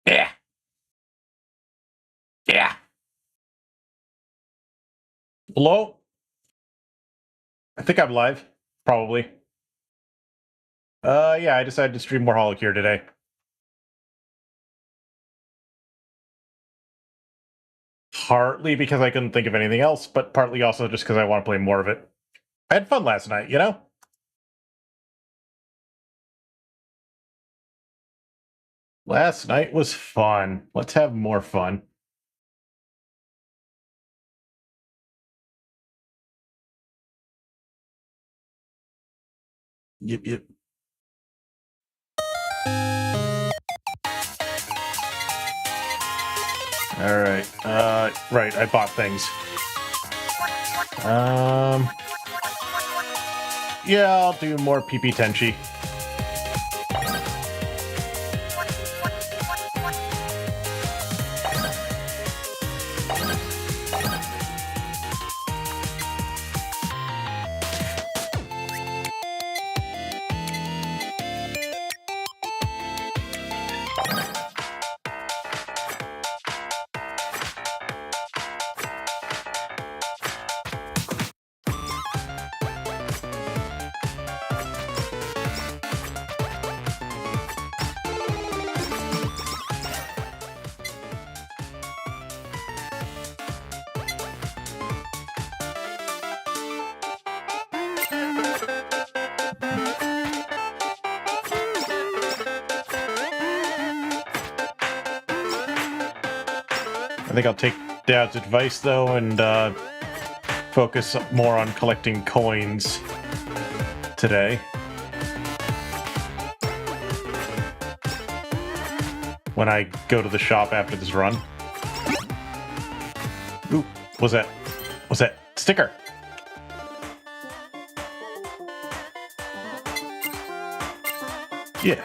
Yeah. Yeah. Hello? I think I'm live. Probably. Yeah, I decided to stream more Holocure today. Partly because I couldn't think of anything else, but partly also just because I want to play more of it. I had fun last night, you know? Last night was fun. Let's have more fun. Yep, yep. Alright. Right, I bought things. Yeah, I'll do more PP Tenchi. I think I'll take Dad's advice, though, and focus more on collecting coins today. When I go to the shop after this run. Ooh, what's that? What's that? Sticker! Yeah.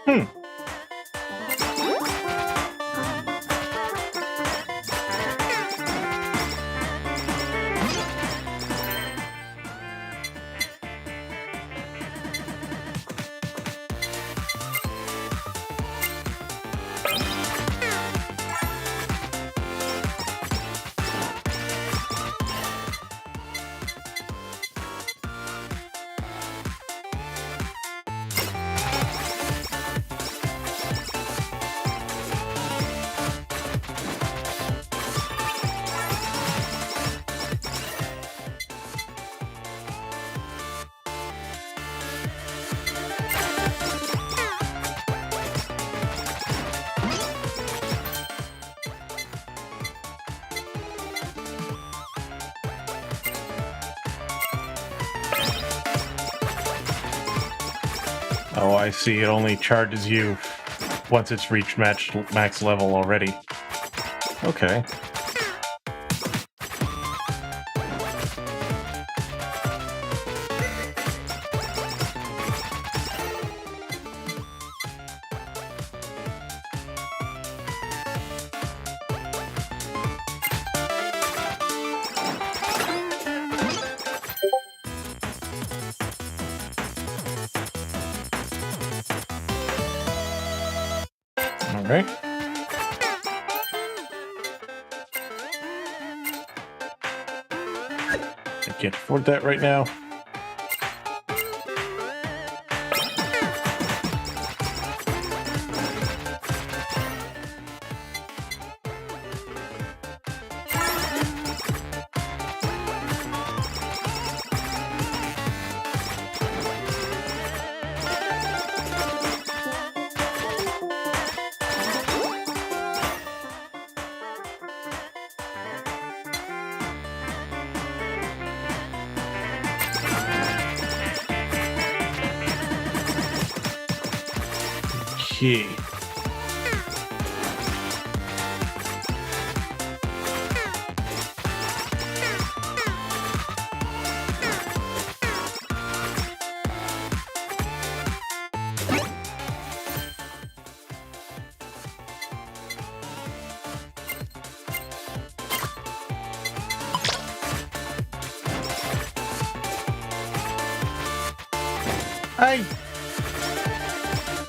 Hmm. Oh, I see. It only charges you once it's reached max level already. Okay. All right. I can't afford that right now. Okay.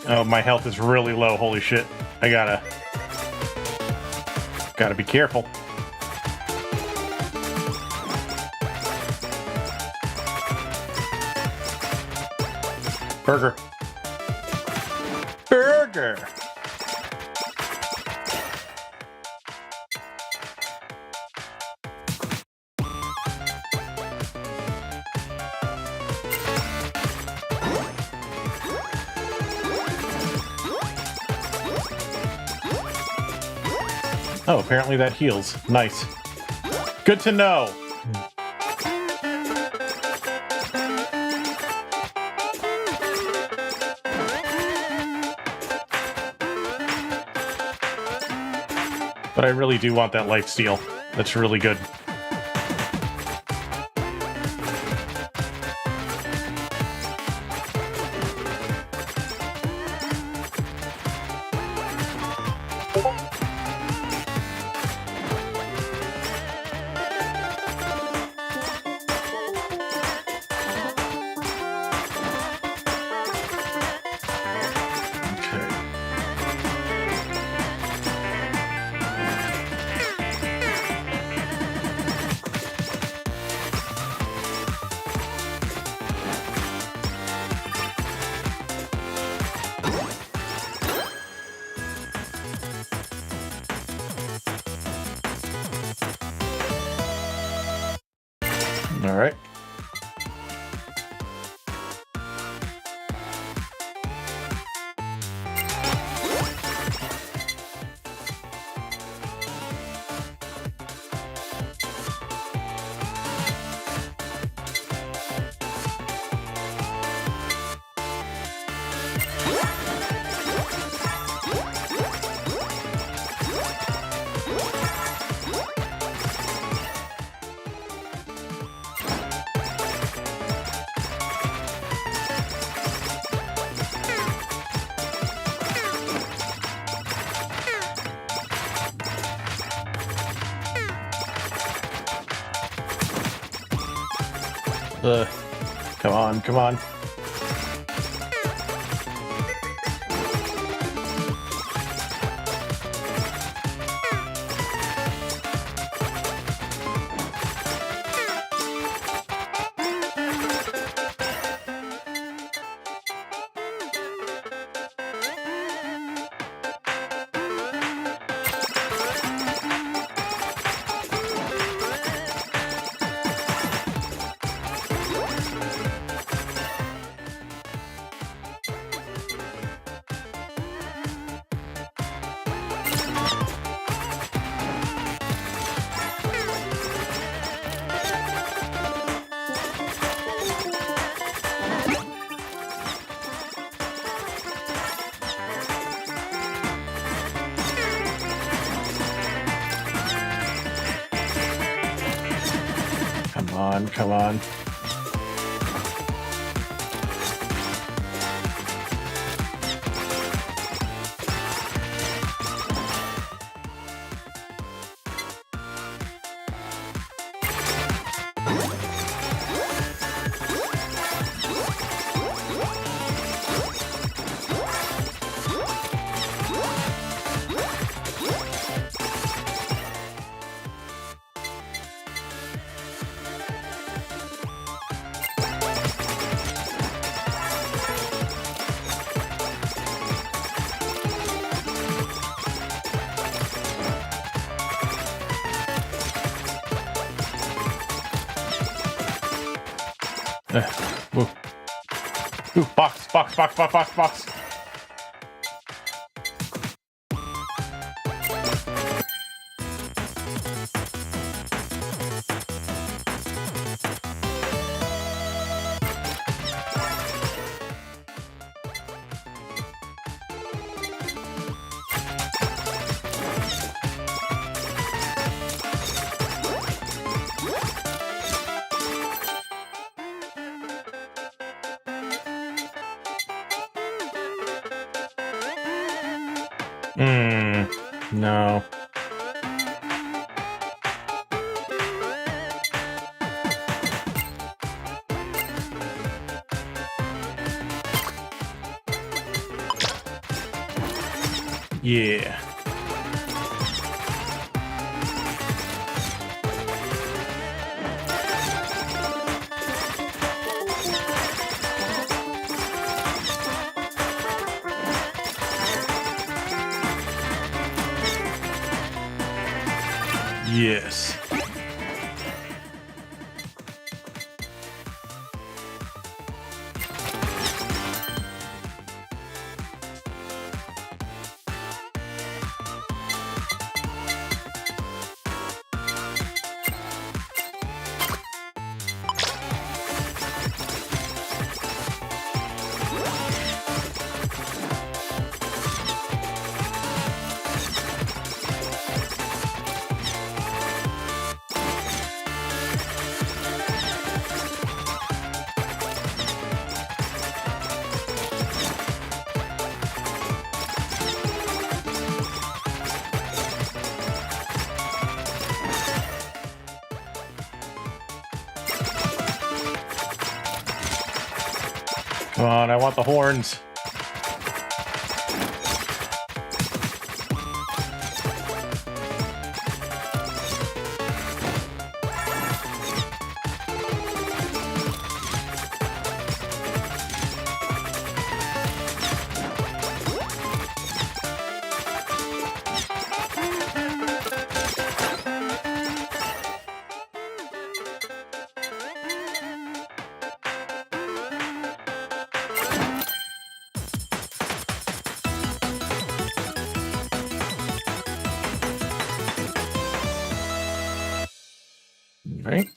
Oh, my health is really low. Holy shit. I gotta be careful. Burger. Burger. Oh, apparently that heals. Nice. Good to know. But I really do want that lifesteal. That's really good. All right. Come on, come on. Come on, come on. Ooh. Ooh, box, box, box, box, box, box. No. Yeah. Yes. Come on, I want the horns. Right?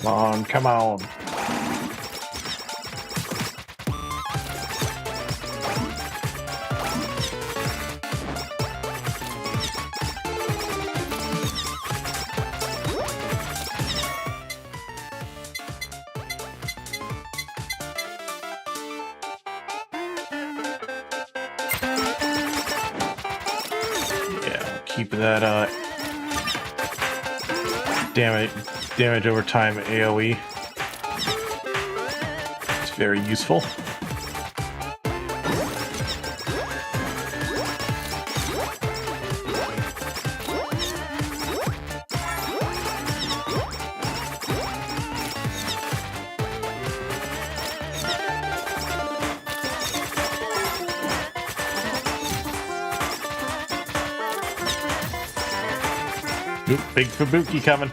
Come on, come on. Keep that damage over time AoE. It's very useful. Oop, big Fubuki coming.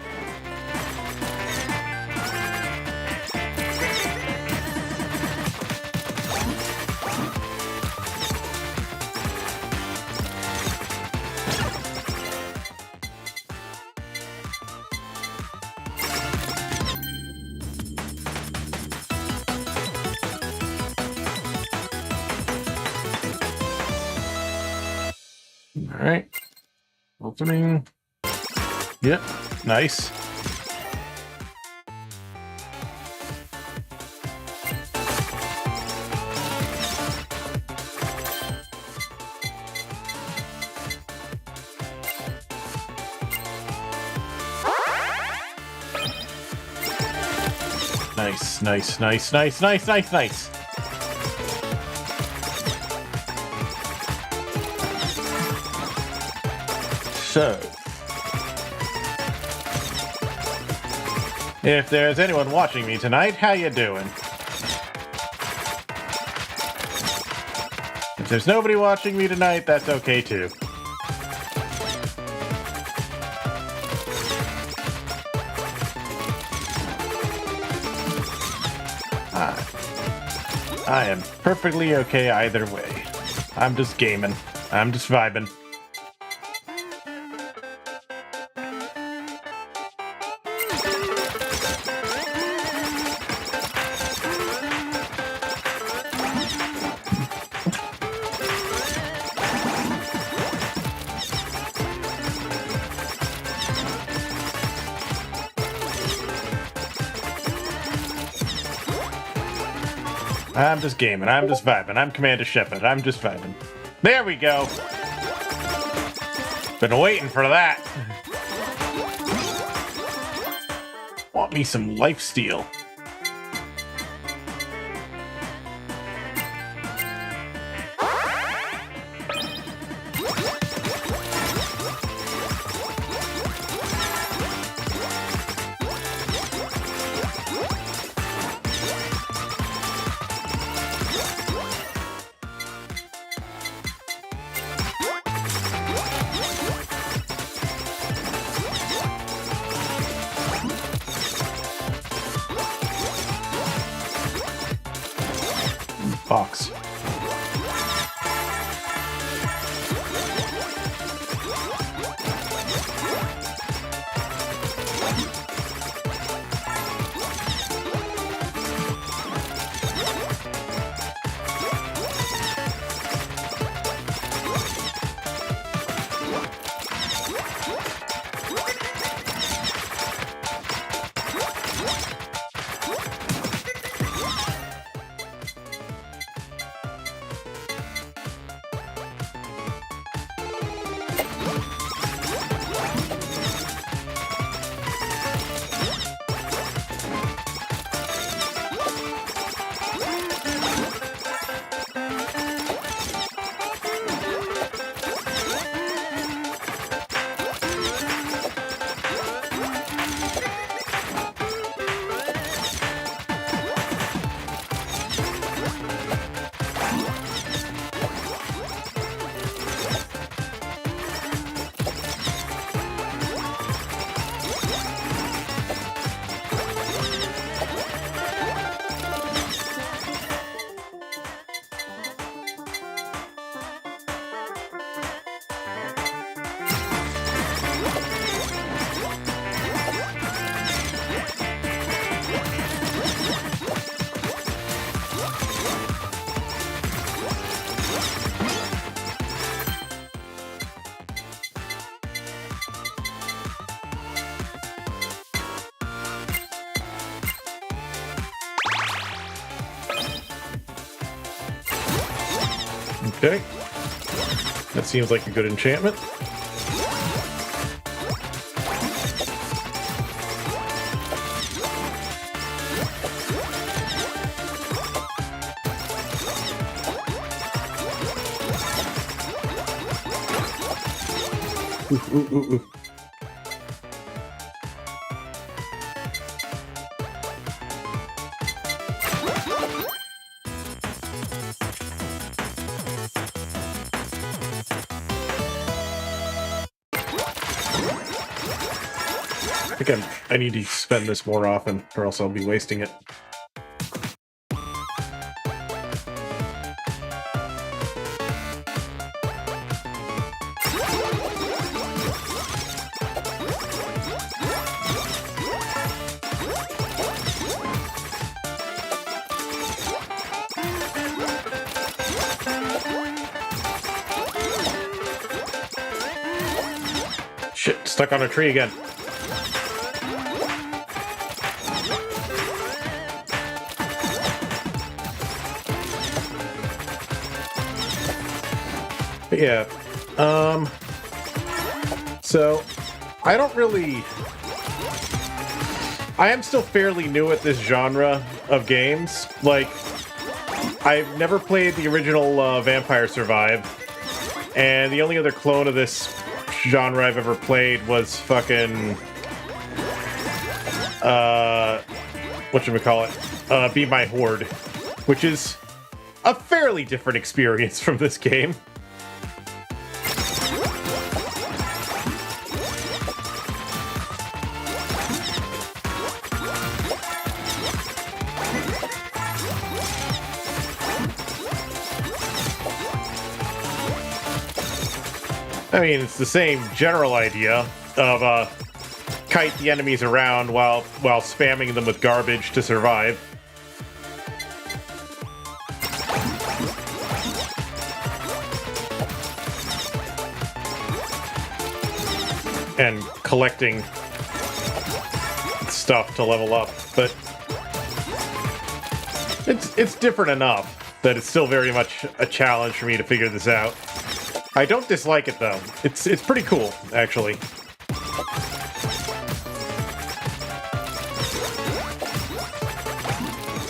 All right, opening. Yep, nice. Nice, nice, nice, nice, nice, nice, nice. So, if there's anyone watching me tonight, how you doing? If there's nobody watching me tonight, that's okay too. I am perfectly okay either way. I'm just gaming. I'm just vibing. I'm just gaming. I'm just vibing. I'm Commander Shepard. I'm just vibing. There we go. Been waiting for that. Want me some lifesteal. Box. Okay. That seems like a good enchantment. Ooh, ooh, ooh, ooh. I think I need to spend this more often, or else I'll be wasting it. Shit, stuck on a tree again. But yeah, so I don't really... I am still fairly new at this genre of games. Like, I've never played the original Vampire Survive, and the only other clone of this genre I've ever played was fucking... whatchamacallit? Be My Horde, which is a fairly different experience from this game. I mean, it's the same general idea of kite the enemies around while spamming them with garbage to survive. And collecting stuff to level up, but it's different enough that it's still very much a challenge for me to figure this out. I don't dislike it though. It's pretty cool, actually.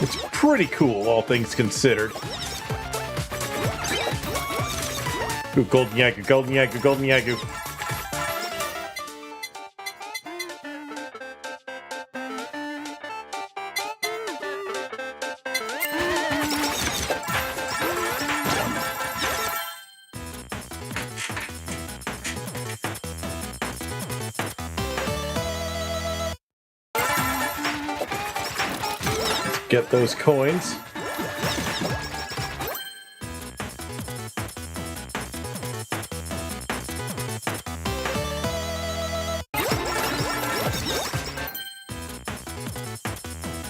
It's pretty cool, all things considered. Ooh, golden Yagu, golden Yagu, golden Yagu. Get those coins.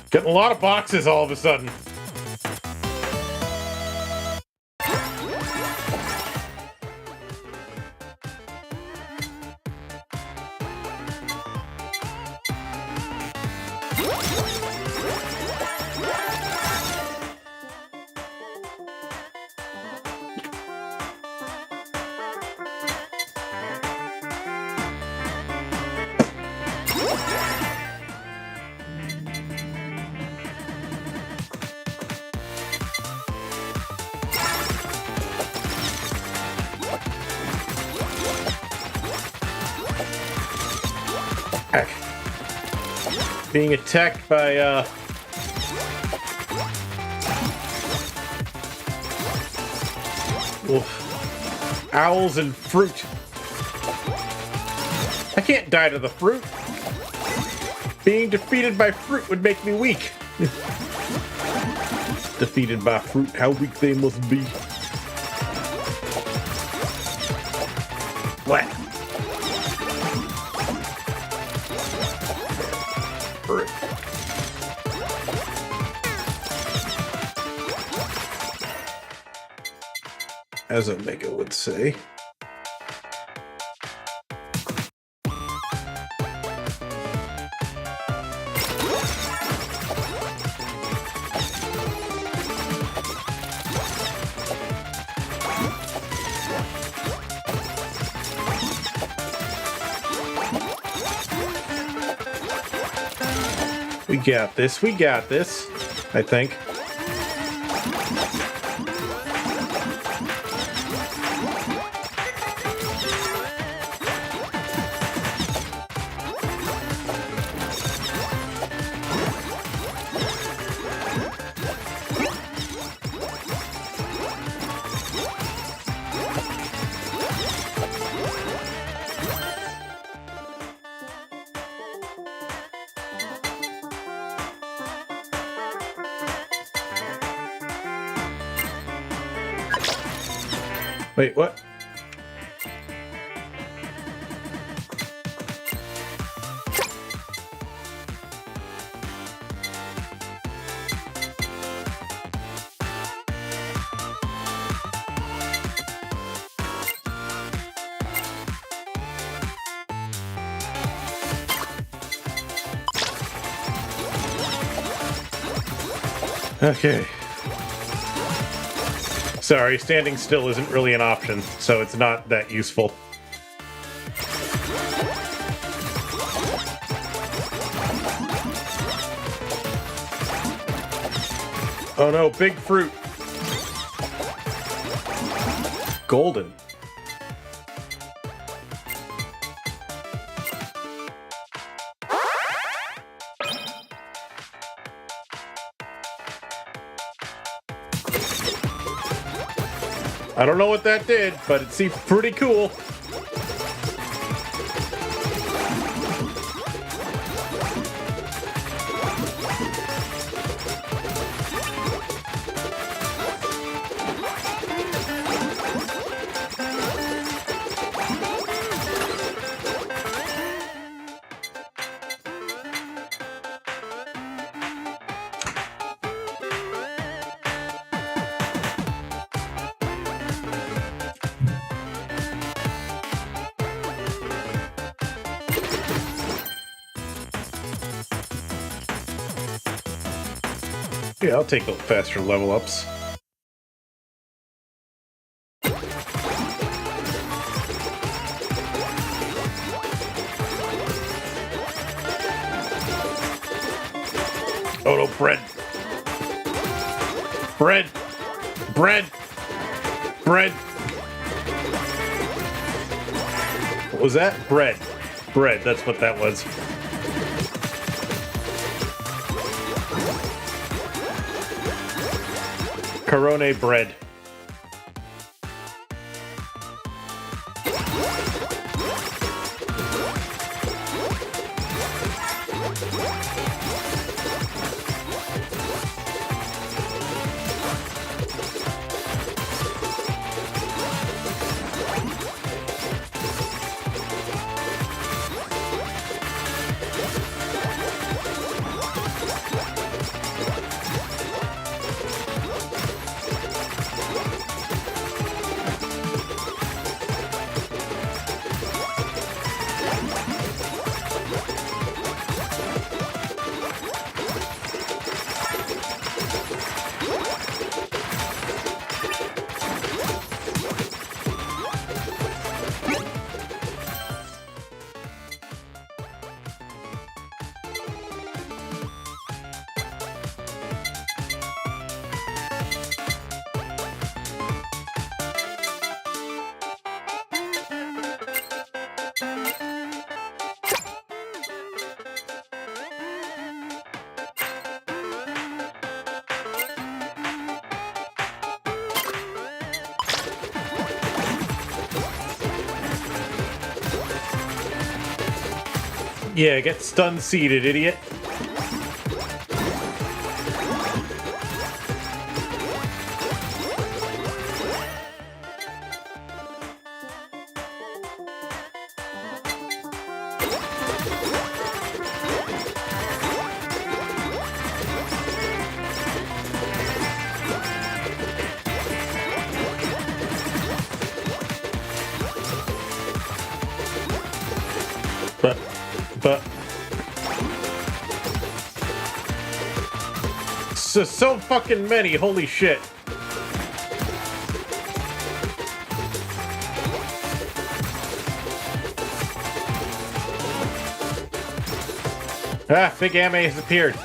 Getting a lot of boxes all of a sudden. Being attacked by owls and fruit. I can't die to the fruit. Being defeated by fruit would make me weak. Defeated by fruit, how weak they must be. What? As Omega would say. We got this. We got this. I think. Wait, what? Okay. Sorry, standing still isn't really an option, so it's not that useful. Oh no, big fruit. Golden. I don't know what that did, but it seemed pretty cool. Yeah, I'll take the faster level ups. Oh no, bread. Bread. Bread. Bread. What was that? Bread. Bread, that's what that was. Corone bread. Yeah, get stun seated, idiot. But so fucking many, holy shit. Ah, Big Ame has appeared.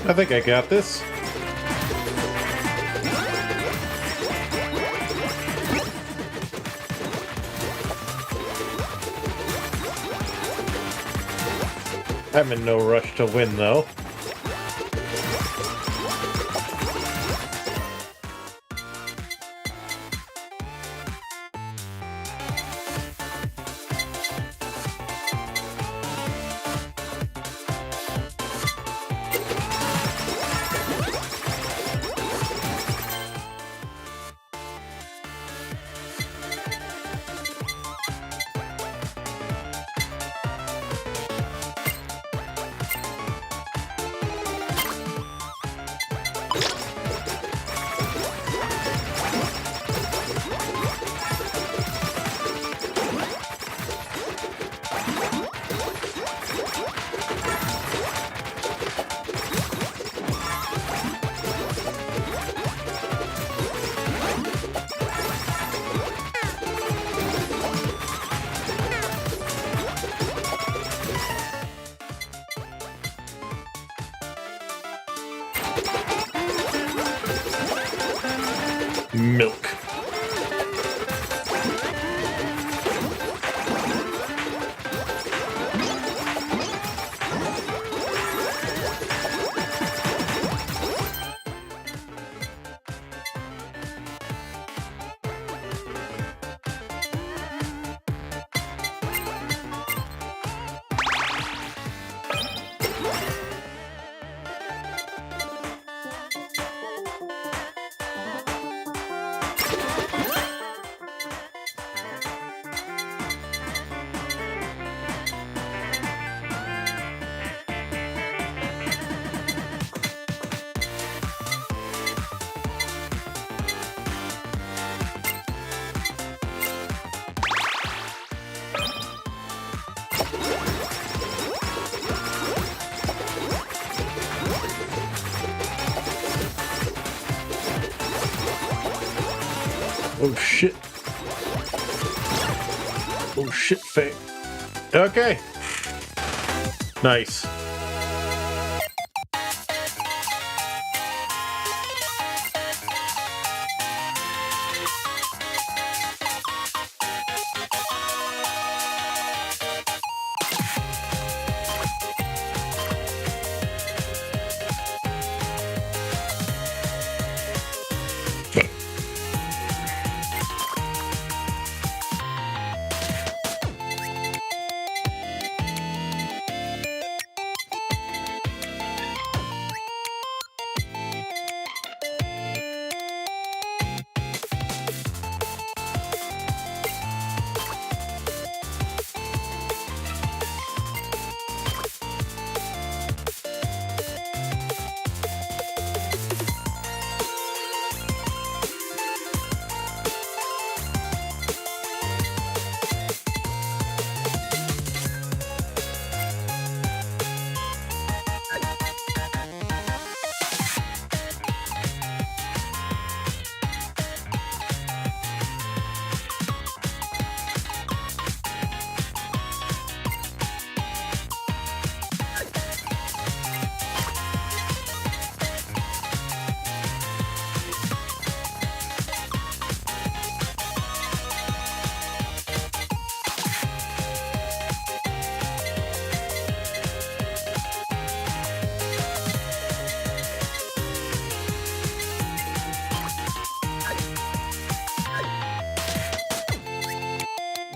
I think I got this. I'm in no rush to win, though. Milk. Oh shit. Oh shit, Faye. Okay. Nice.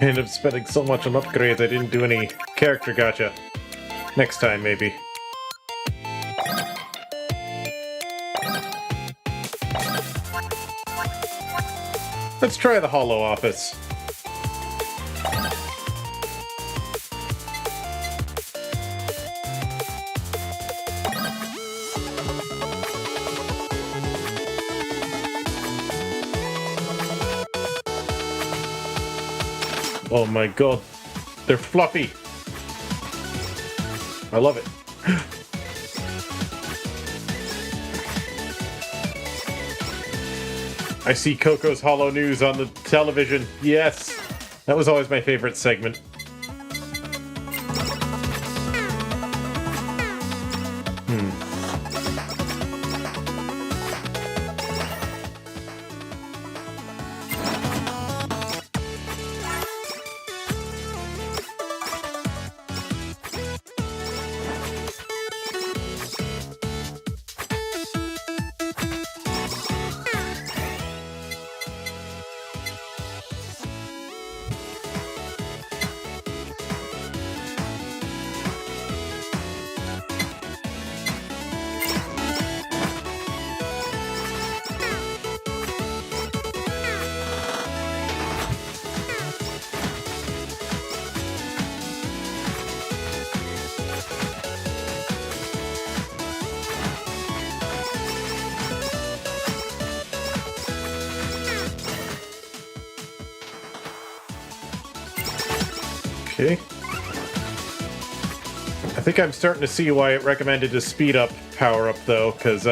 I ended up spending so much on upgrades I didn't do any character gacha. Next time, maybe. Let's try the Holo Office. Oh my god, they're fluffy. I love it. I see Coco's Holo News on the television. Yes, that was always my favorite segment. Okay. I think I'm starting to see why it recommended a speed up power up though, because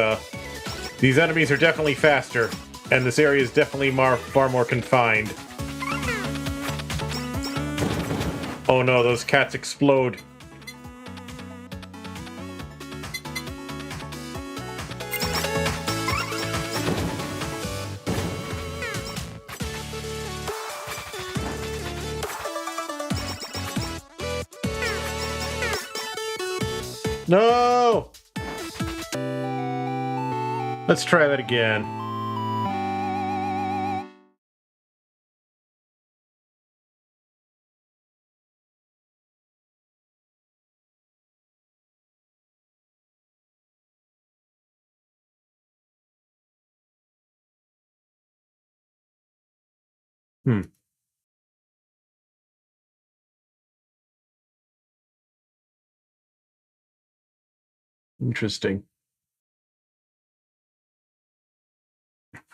these enemies are definitely faster, and this area is definitely far more confined. Oh no, those cats explode. No! Let's try that again. Interesting.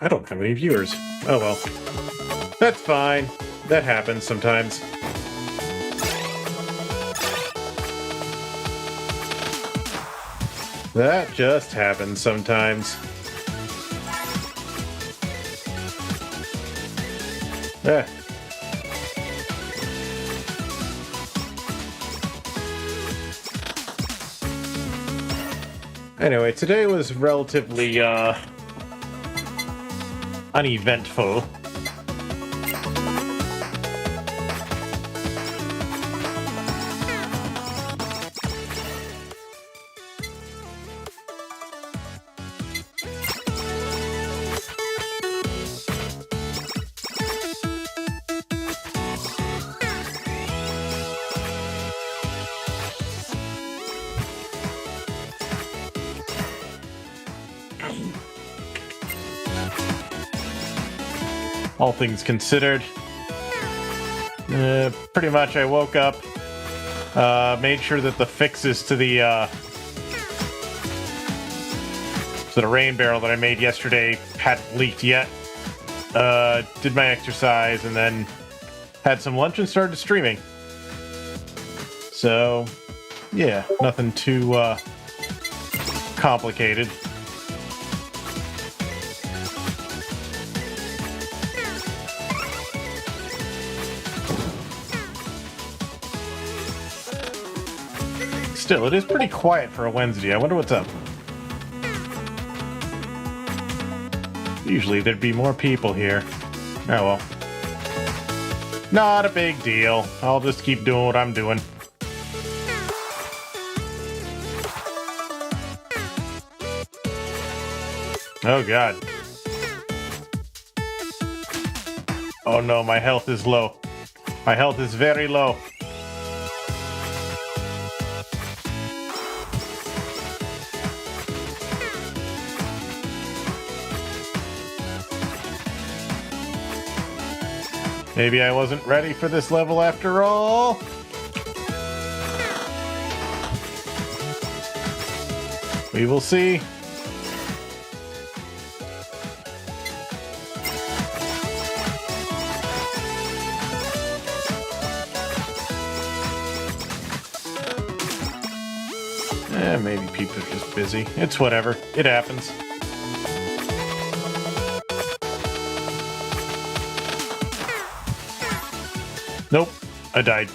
I don't have any viewers. Oh well. That's fine. That happens sometimes. That just happens sometimes. Eh. Anyway, today was relatively, uneventful. All things considered. Pretty much I woke up, made sure that the fixes to the rain barrel that I made yesterday hadn't leaked yet. Did my exercise and then had some lunch and started streaming. So, yeah, nothing too complicated. Still, it is pretty quiet for a Wednesday. I wonder what's up. Usually there'd be more people here. Oh well. Not a big deal. I'll just keep doing what I'm doing. Oh god. Oh no, my health is low. My health is very low. Maybe I wasn't ready for this level after all. We will see. Maybe people are just busy. It's whatever. It happens. Nope. I died.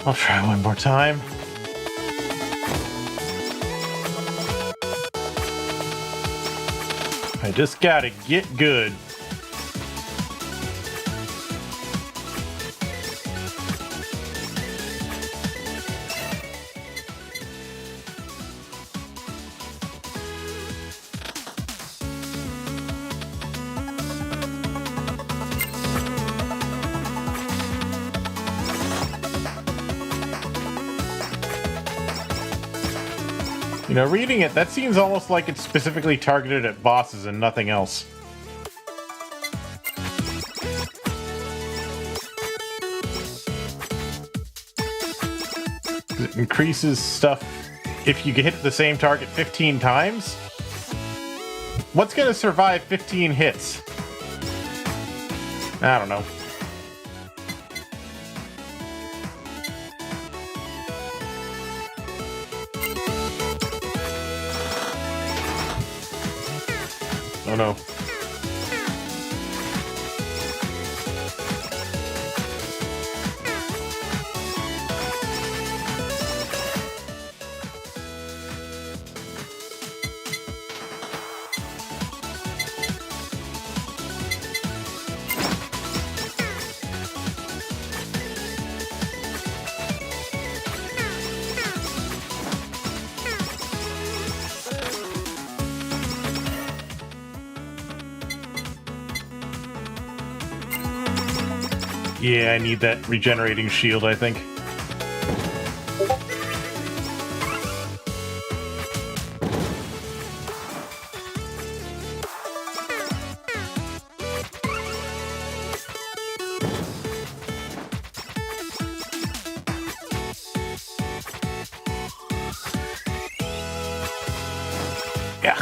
I'll try one more time. I just gotta get good. You know, reading it, that seems almost like it's specifically targeted at bosses and nothing else. It increases stuff if you hit the same target 15 times? What's gonna survive 15 hits? I don't know. Oh no. Yeah, I need that regenerating shield, I think. Yeah.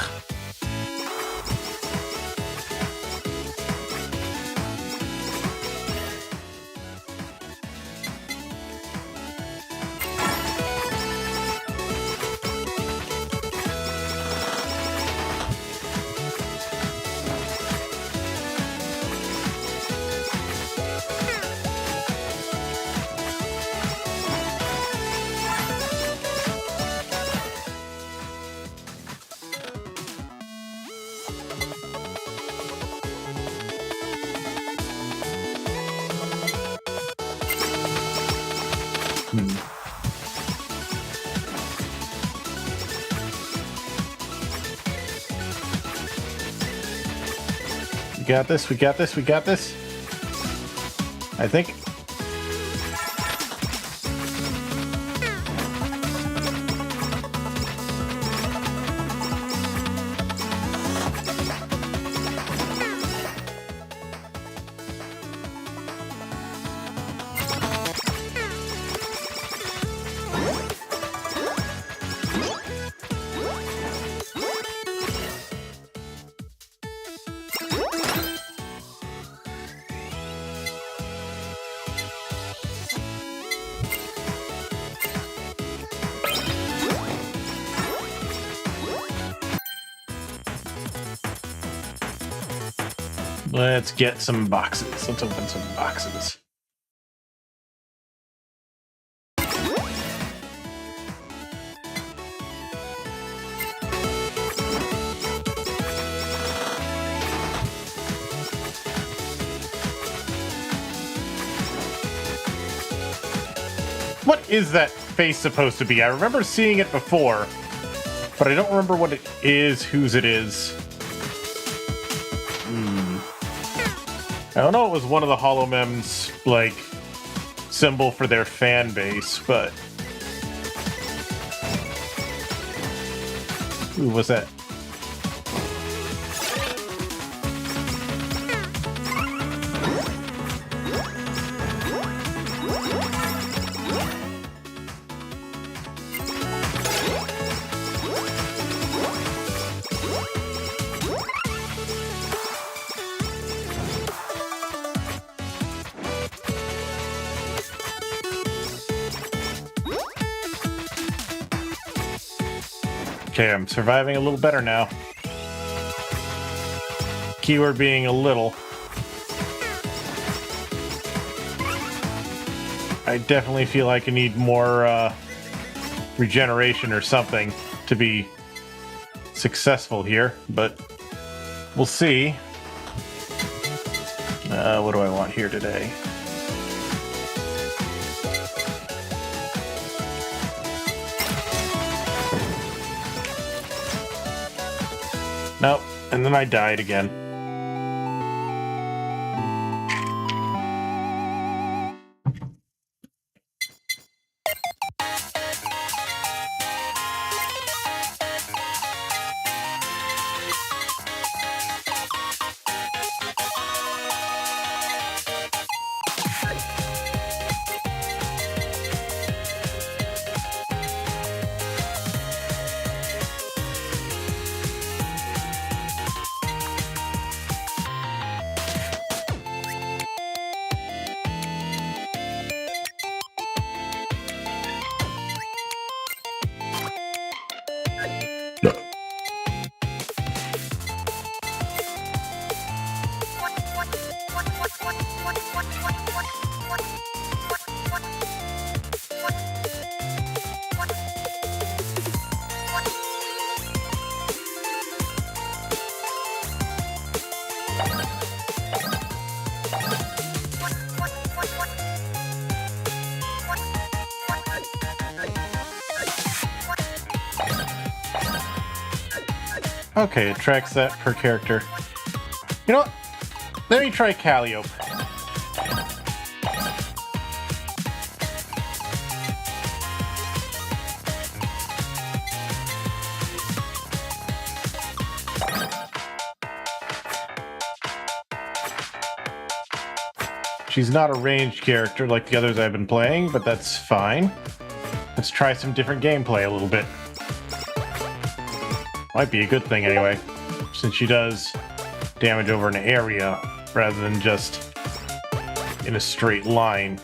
We got this, we got this, we got this. I think. Let's get some boxes. Let's open some boxes. What is that face supposed to be? I remember seeing it before, But I don't remember what it is, whose it is. I don't know, it was one of the HoloMems, like, symbol for their fan base, but... Who was that? Okay, I'm surviving a little better now. Keyword being a little. I definitely feel like I need more regeneration or something to be successful here, but we'll see. What do I want here today? Nope, and then I died again. Okay, it tracks that per character. You know what? Let me try Calliope. She's not a ranged character like the others I've been playing, but that's fine. Let's try some different gameplay a little bit. Might be a good thing anyway, since she does damage over an area rather than just in a straight line.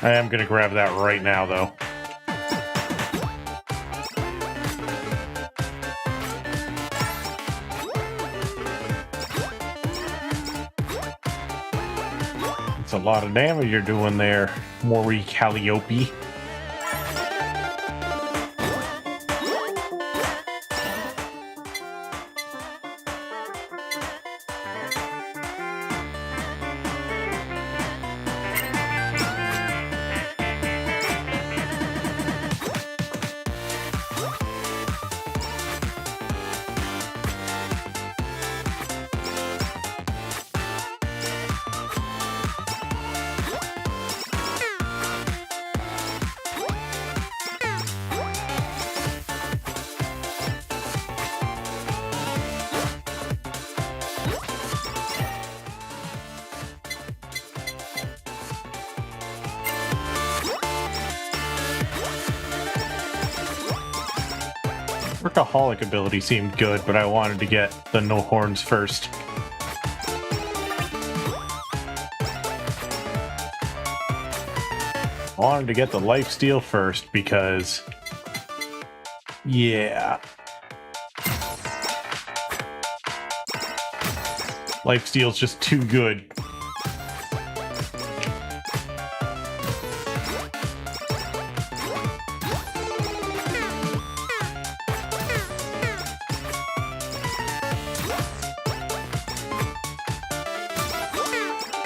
I am going to grab that right now, though. It's a lot of damage you're doing there, Mori Calliope. Workaholic ability seemed good, but I wanted to get the no horns first. I wanted to get the lifesteal first because, yeah. Lifesteal's just too good.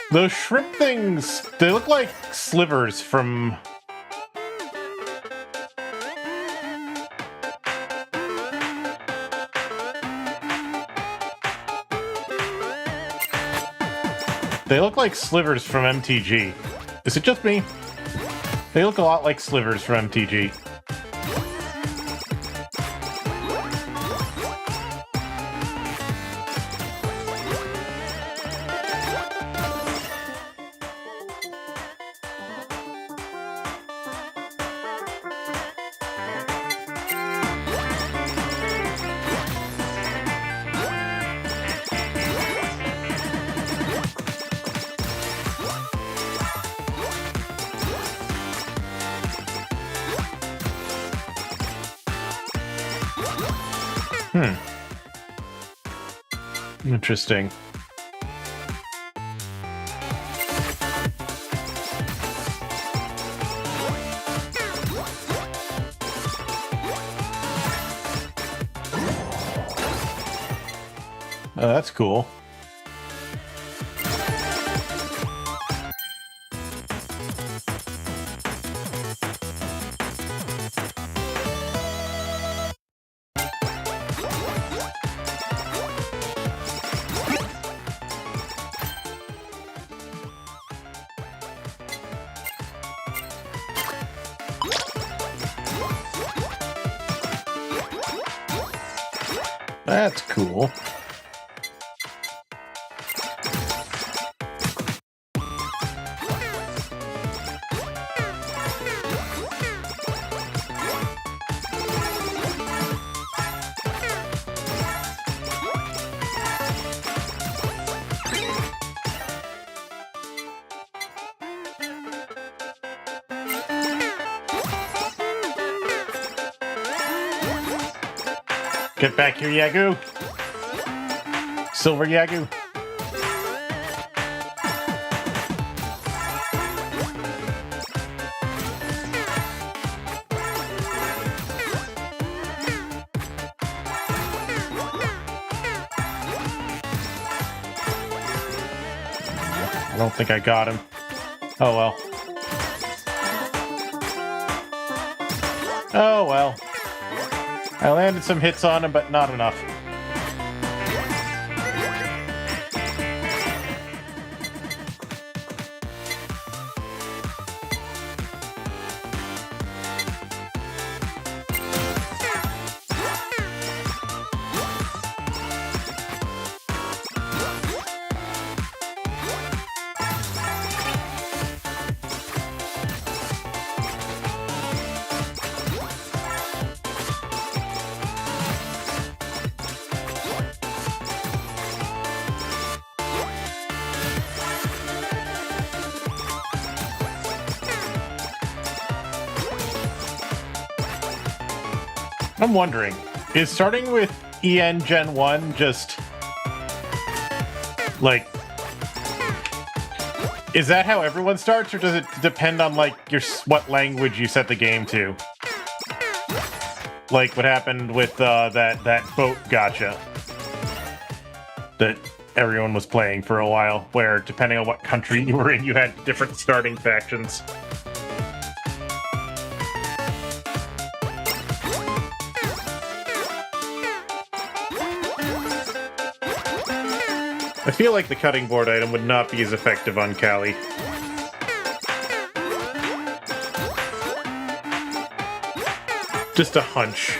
Those shrimp things, they look like slivers from... They look like slivers from MTG. Is it just me? They look a lot like slivers from MTG. Interesting. Oh, that's cool. That's cool. Get back here, Yagoo! Silver Yagoo! I don't think I got him. Oh well. Oh well. I landed some hits on him, but not enough. I'm wondering, is starting with EN Gen 1 just, like, is that how everyone starts, or does it depend on, like, what language you set the game to? Like what happened with that boat gacha that everyone was playing for a while, where depending on what country you were in, you had different starting factions. I feel like the cutting board item would not be as effective on Callie. Just a hunch.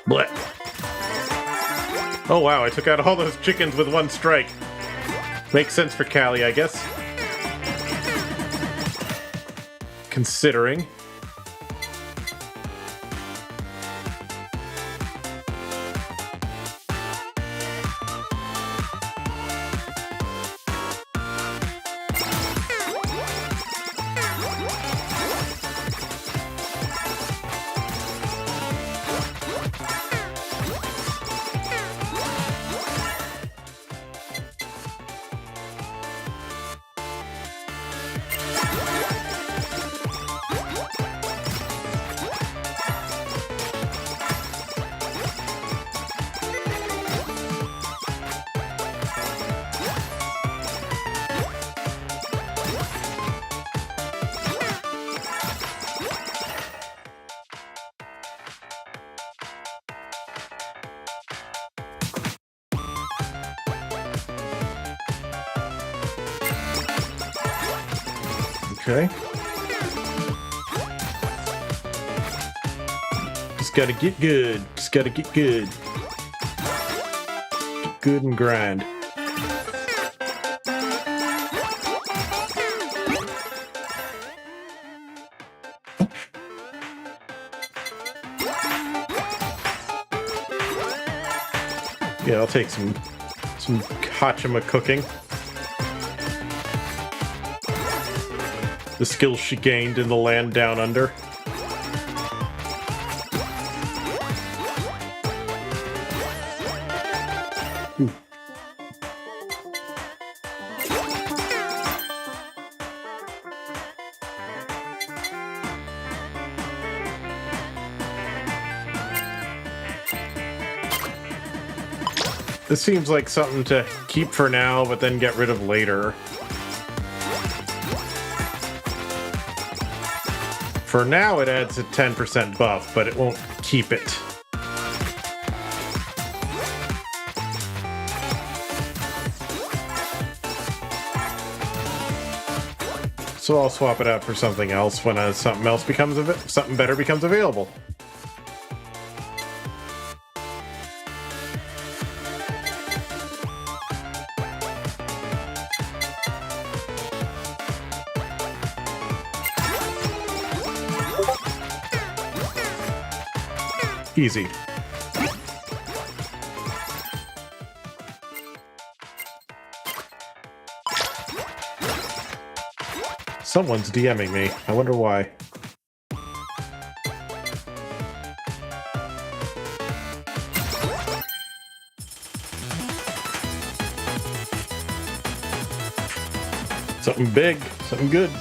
Blech. Oh wow, I took out all those chickens with one strike. Makes sense for Callie, I guess. Considering. Okay. Just gotta get good. Just gotta get good. Get good and grind. Yeah, I'll take some Hachima cooking. The skills she gained in the land down under. Ooh. This seems like something to keep for now, but then get rid of later. For now, it adds a 10% buff, but it won't keep it. So I'll swap it out for something else when something better becomes available. Easy. Someone's DMing me. I wonder why. Something big. Something good.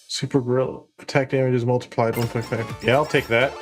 Super Gorilla. Attack damage is multiplied 1.5. Yeah, I'll take that.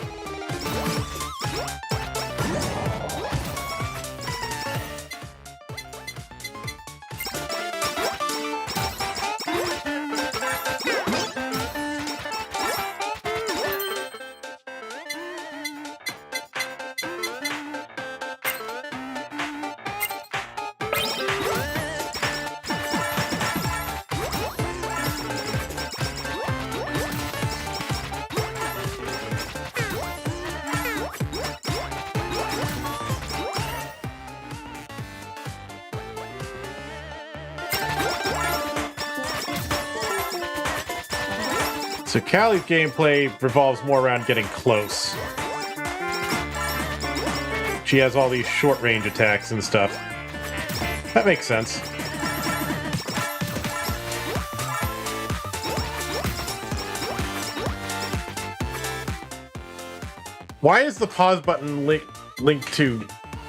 So Callie's gameplay revolves more around getting close. She has all these short-range attacks and stuff. That makes sense. Why is the pause button linked to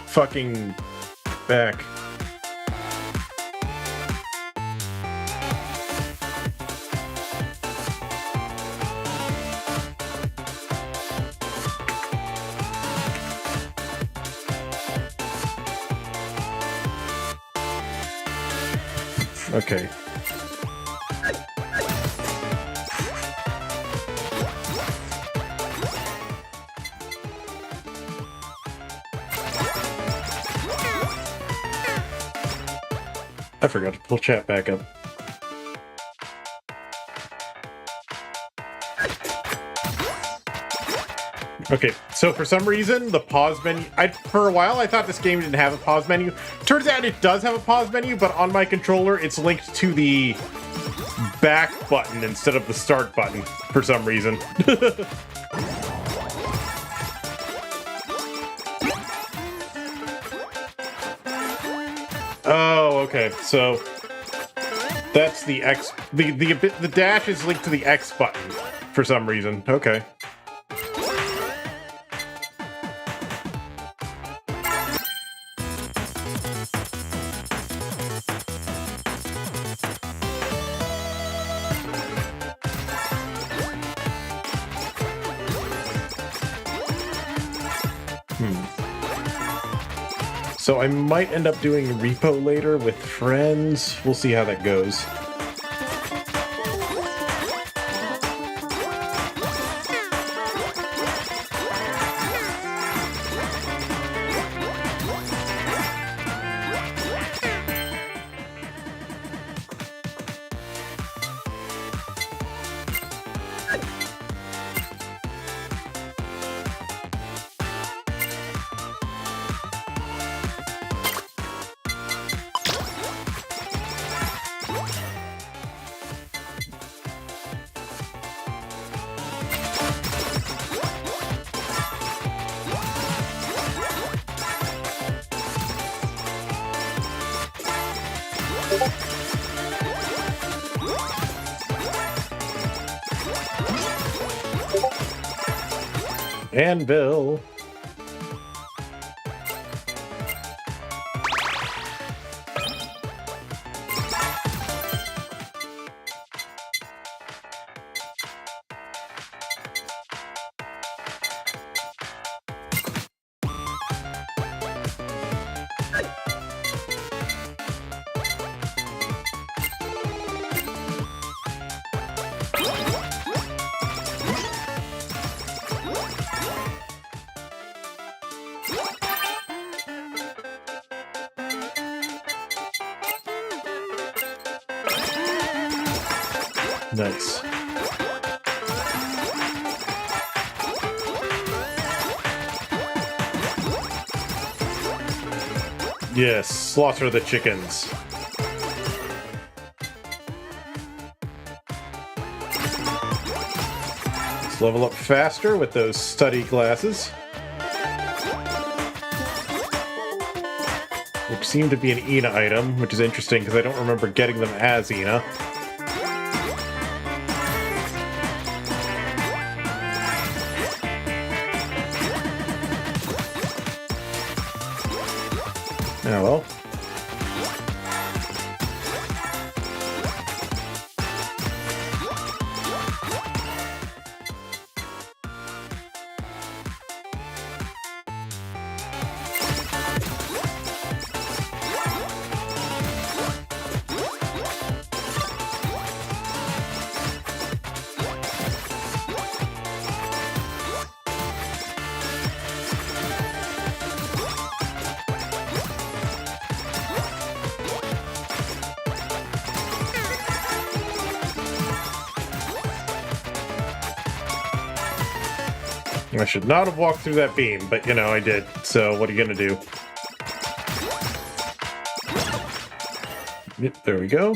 fucking back? Okay. I forgot to pull chat back up. Okay, so for some reason, the pause menu... for a while, I thought this game didn't have a pause menu. Turns out it does have a pause menu, but on my controller, it's linked to the back button instead of the start button, for some reason. Oh, okay, so... that's the X... The dash is linked to the X button, for some reason. Okay. So I might end up doing repo later with friends. We'll see how that goes. Anvil. Nice. Yes, slaughter the chickens. Let's level up faster with those study glasses. Which seem to be an Ina item, which is interesting because I don't remember getting them as Ina. Oh well. I should not have walked through that beam, but you know, I did. So what are you gonna do? Yep, there we go.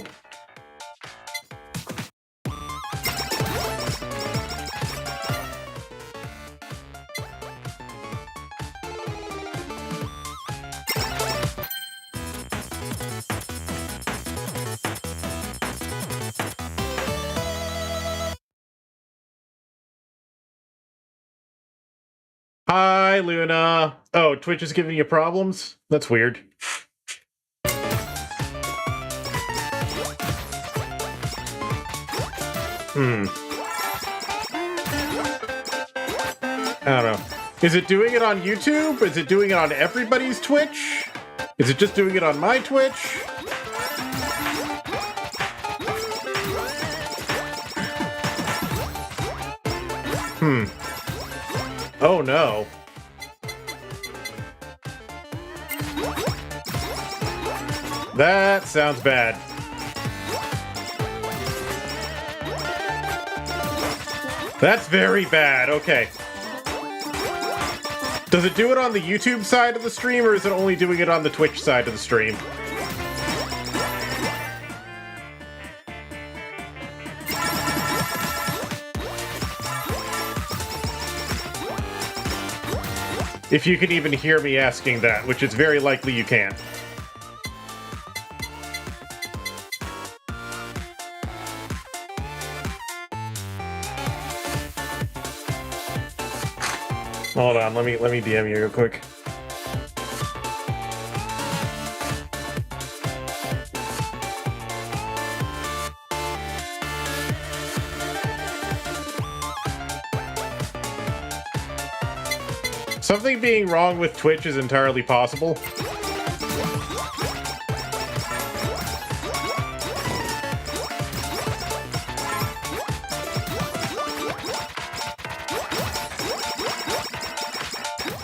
Hi, Luna. Oh, Twitch is giving you problems? That's weird. I don't know. Is it doing it on YouTube? Is it doing it on everybody's Twitch? Is it just doing it on my Twitch? Oh no. That sounds bad. That's very bad. Okay. Does it do it on the YouTube side of the stream, or is it only doing it on the Twitch side of the stream? If you can even hear me asking that, which is very likely you can't. Hold on, let me DM you real quick. Something being wrong with Twitch is entirely possible.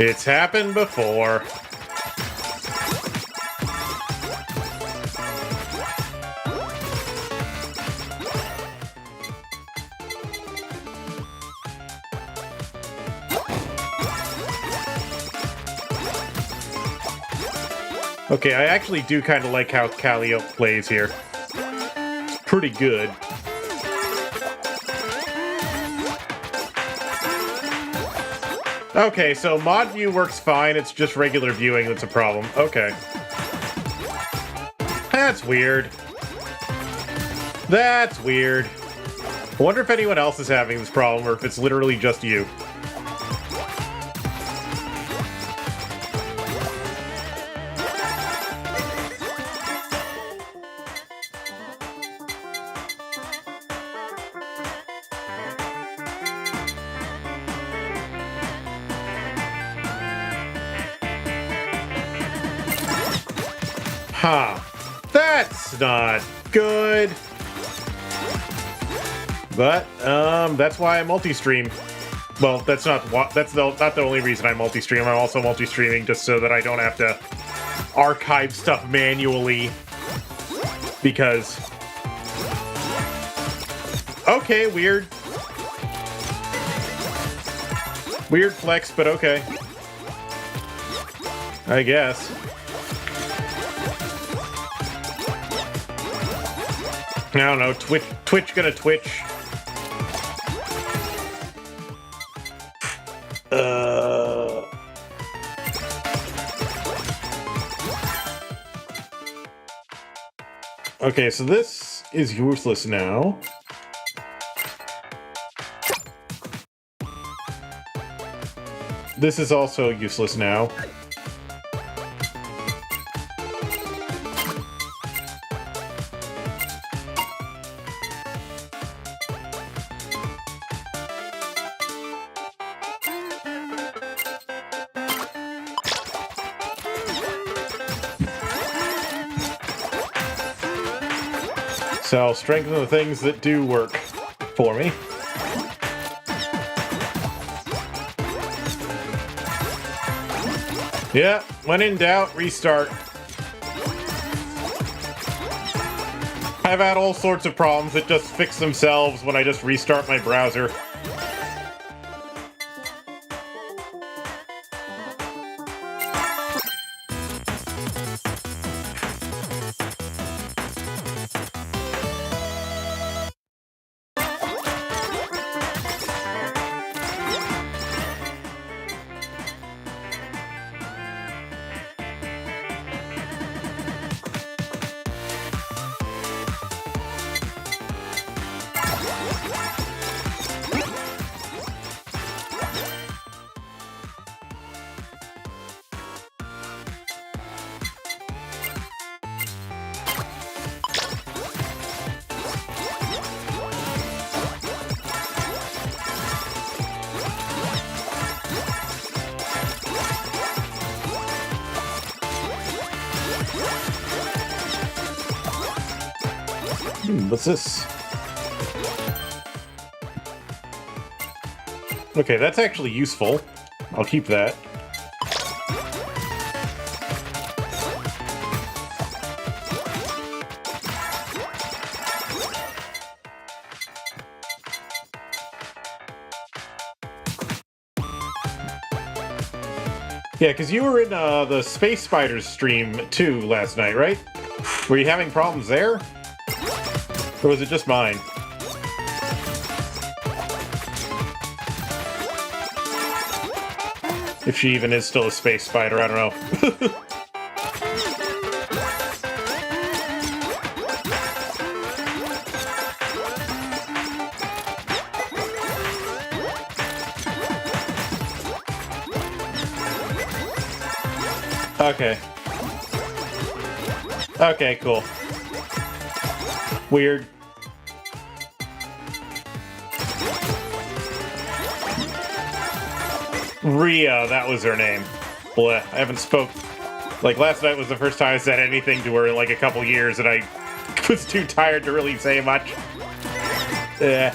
It's happened before. Okay, I actually do kind of like how Calliope plays here. It's pretty good. Okay, so mod view works fine, it's just regular viewing that's a problem. Okay. That's weird. That's weird. I wonder if anyone else is having this problem or if it's literally just you. Huh. That's not good. But, that's why I multi-stream. Well, that's not the only reason I multi-stream. I'm also multi-streaming just so that I don't have to archive stuff manually. Because... Okay, weird. Weird flex, but okay. I guess. I don't know, Twitch gonna Twitch. Okay, so this is useless now. This is also useless now. So I'll strengthen the things that do work for me. Yeah, when in doubt, restart. I've had all sorts of problems that just fix themselves when I just restart my browser. What's this? Okay, that's actually useful. I'll keep that. Yeah, because you were in the Space Spiders stream too last night, right? Were you having problems there? Or was it just mine? If she even is still a space spider, I don't know. Okay. Okay, cool. Weird. Rhea, that was her name. Bleh, I haven't spoke. Like, last night was the first time I said anything to her in like a couple years, and I was too tired to really say much. Eh.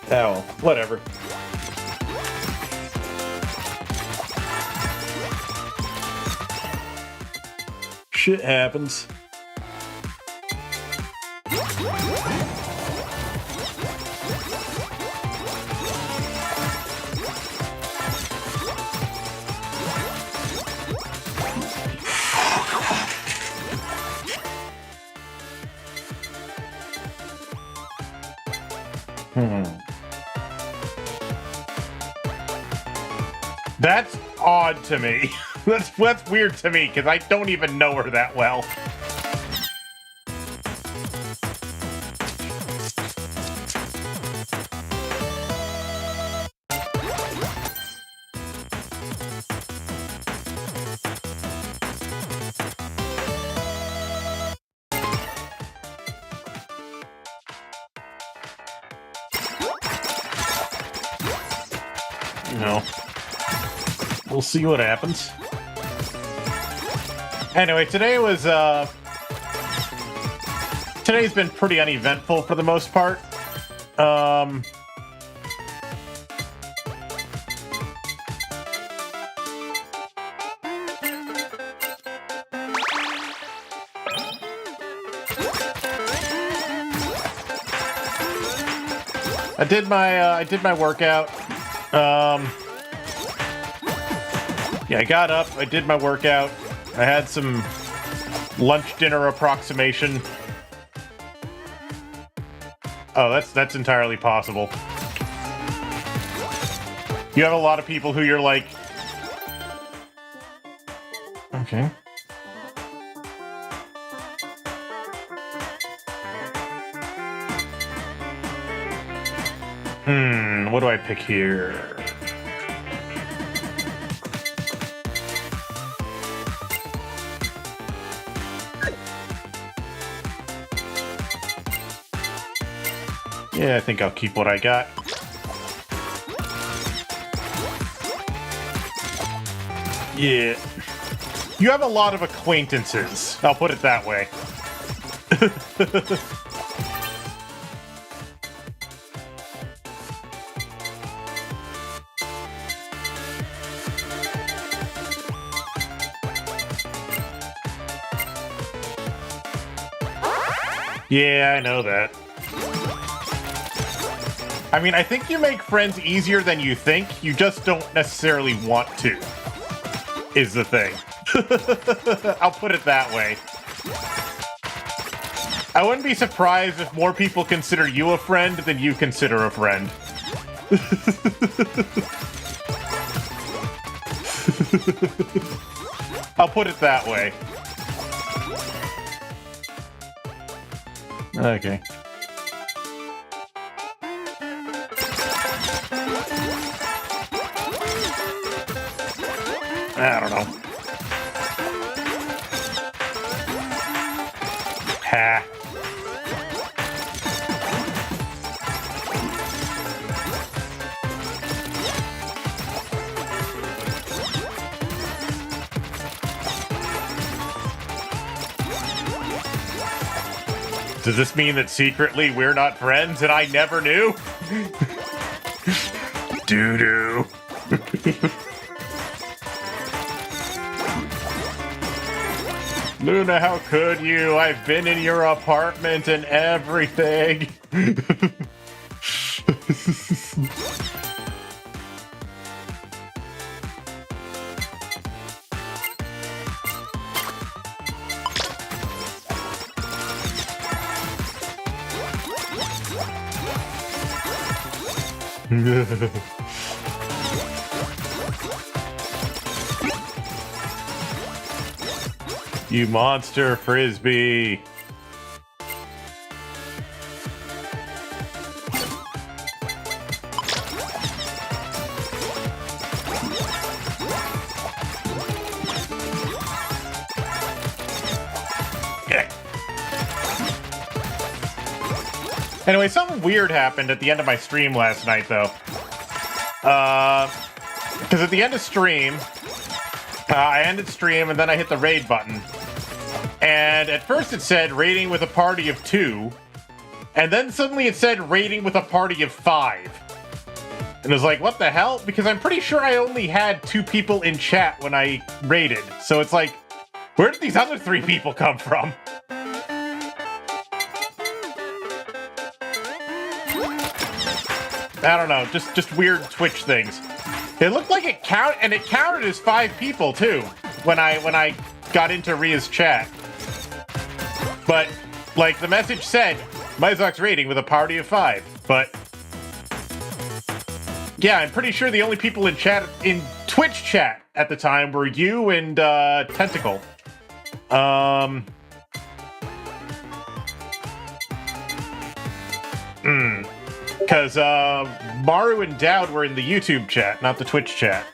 Oh, well, whatever. Shit happens. That's odd to me. That's weird to me, because I don't even know her that well. No. We'll see what happens. Anyway, today's been pretty uneventful for the most part. I did my workout. Yeah, I got up, I did my workout, I had some lunch-dinner approximation. Oh, that's entirely possible. You have a lot of people who you're like... Okay. What do I pick here? Yeah, I think I'll keep what I got. Yeah. You have a lot of acquaintances. I'll put it that way. Yeah, I know that. I mean, I think you make friends easier than you think. You just don't necessarily want to, is the thing. I'll put it that way. I wouldn't be surprised if more people consider you a friend than you consider a friend. I'll put it that way. Okay. I don't know. Ha. Does this mean that secretly we're not friends and I never knew? Doo-doo. Luna, how could you? I've been in your apartment and everything. You monster frisbee. Okay. Anyway, something weird happened at the end of my stream last night, though. Because at the end of stream, I ended stream and then I hit the raid button. And at first it said raiding with a party of 2. And then suddenly it said raiding with a party of 5. And I was like, what the hell? Because I'm pretty sure I only had 2 people in chat when I raided. So it's like, where did these other 3 people come from? I don't know, just weird Twitch things. It looked like it counted as 5 people too when I got into Ria's chat. But like the message said, Myzox raiding with a party of 5. But Yeah, I'm pretty sure the only people in Twitch chat at the time were you and Tentacle. Because Maru and Dowd were in the YouTube chat, not the Twitch chat.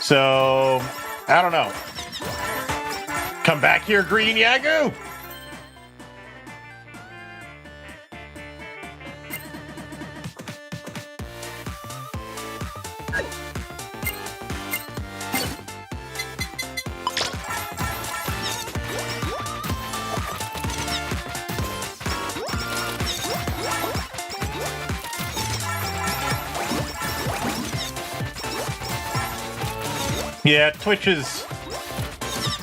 So, I don't know. Come back here, Green Yagoo! Yeah, Twitch is...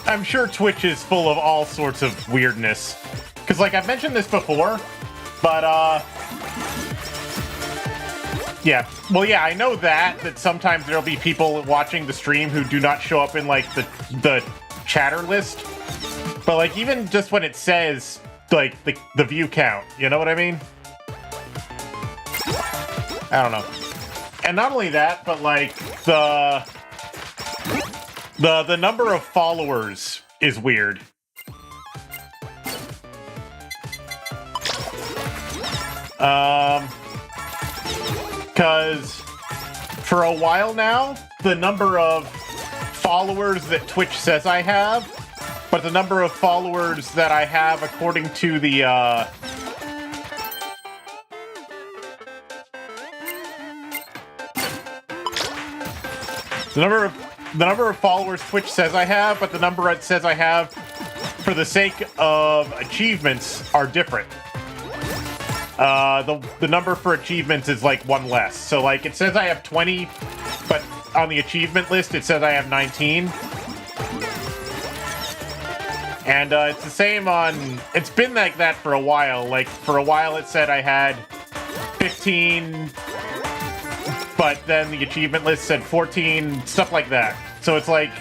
I'm sure Twitch is full of all sorts of weirdness. Because, like, I've mentioned this before, but, yeah. Well, yeah, I know that sometimes there'll be people watching the stream who do not show up in, like, the chatter list. But, like, even just when it says, like, the view count, you know what I mean? I don't know. And not only that, but, like, the number of followers is weird. Because for a while now, the number of followers that Twitch says I have, but the number of followers that I have according to the, the number of followers Twitch says I have, but the number it says I have for the sake of achievements are different. The number for achievements is like one less. So like it says I have 20, but on the achievement list it says I have 19. And it's the same on... It's been like that for a while. Like for a while it said I had 15... but then the achievement list said 14, stuff like that. So it's like,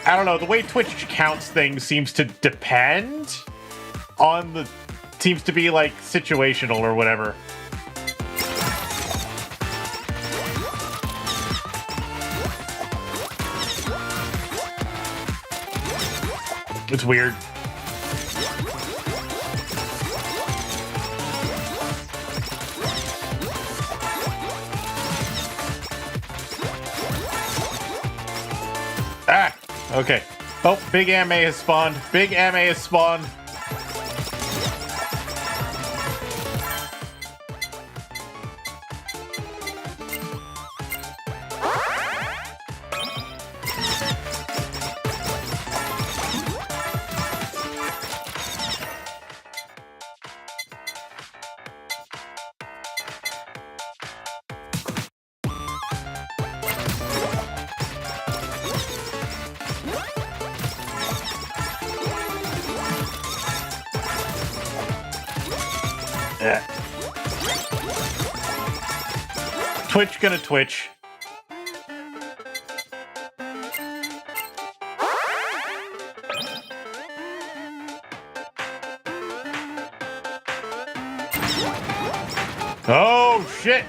I don't know, the way Twitch counts things seems to depend on the, seems to be like situational or whatever. It's weird. Ah! Okay. Oh, Big Anime has spawned. Big Anime has spawned. Twitch gonna Twitch. Oh, shit!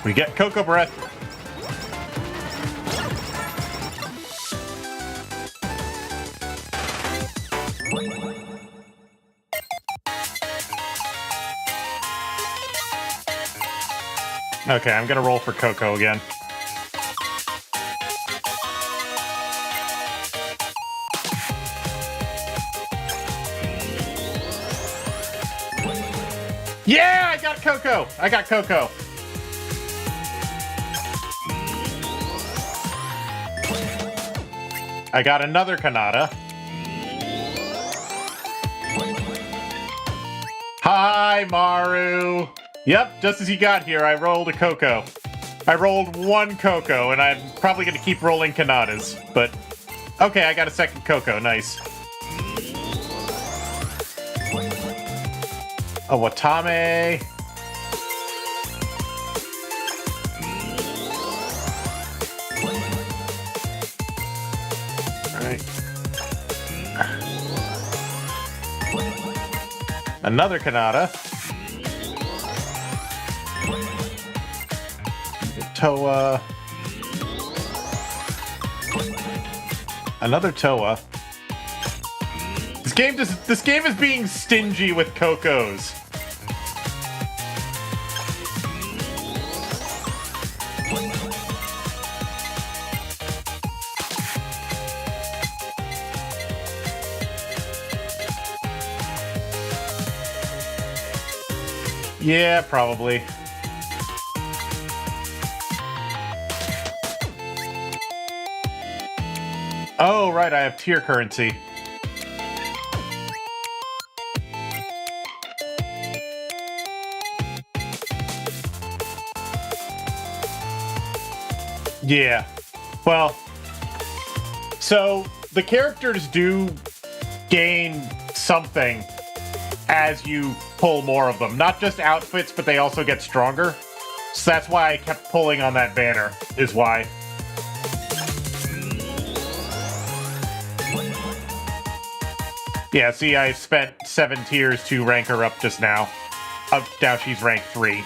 We get Cocoa Breath. Okay, I'm gonna roll for Coco again. Yeah, I got Coco! I got Coco. I got another Kanata. Hi, Maru! Yep, just as you got here, I rolled a Coco. I rolled one Coco, and I'm probably going to keep rolling Kanatas, but... Okay, I got a second Coco, nice. A Watame... Alright. Another Kanata. Toa. Another Toa. This game is being stingy with Cocos. Yeah, probably. Oh, right, I have tier currency. Yeah. Well, so the characters do gain something as you pull more of them. Not just outfits, but they also get stronger. So that's why I kept pulling on that banner, is why. Yeah, see, I spent 7 tiers to rank her up just now. Now she's rank 3.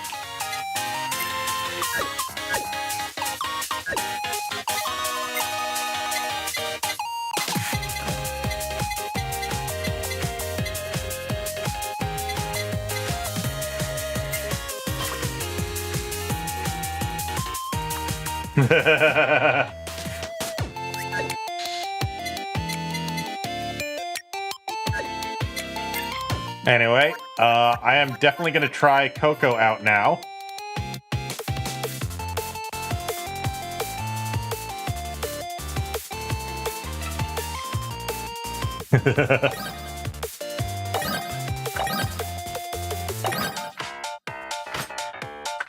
Anyway, I am definitely going to try Coco out now.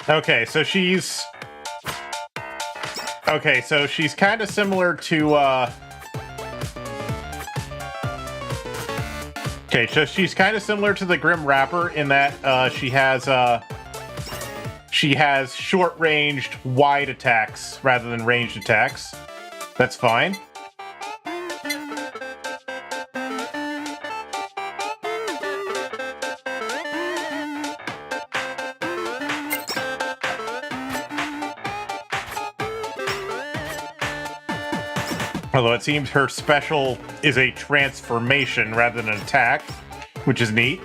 Okay, so she's... Okay, so she's kind of similar to, Okay, so she's kind of similar to the Grim Rapper in that, she has short-ranged, wide attacks rather than ranged attacks. That's fine. Although it seems her special is a transformation rather than an attack, which is neat.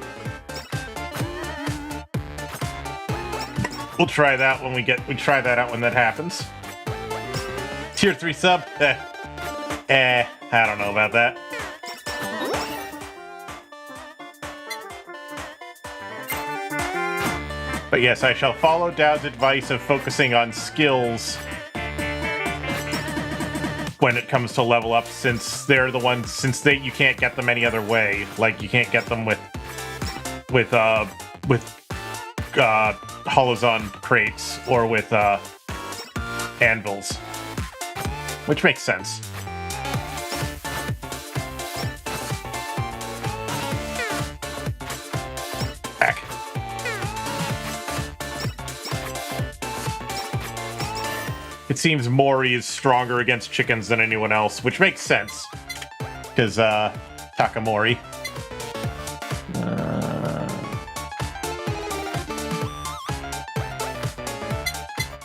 We'll try that when we try that out when that happens. Tier 3 sub? I don't know about that. But yes, I shall follow Dowd's advice of focusing on skills when it comes to level up, since they're the ones, you can't get them any other way. Like, you can't get them with Holozon crates or with anvils, which makes sense. Heck. It seems Mori is stronger against chickens than anyone else, which makes sense. Because, Takamori.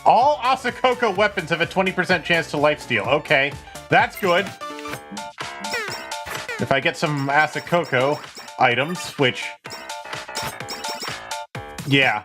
All Asakoko weapons have a 20% chance to lifesteal. Okay, that's good. If I get some Asakoko items, which... Yeah.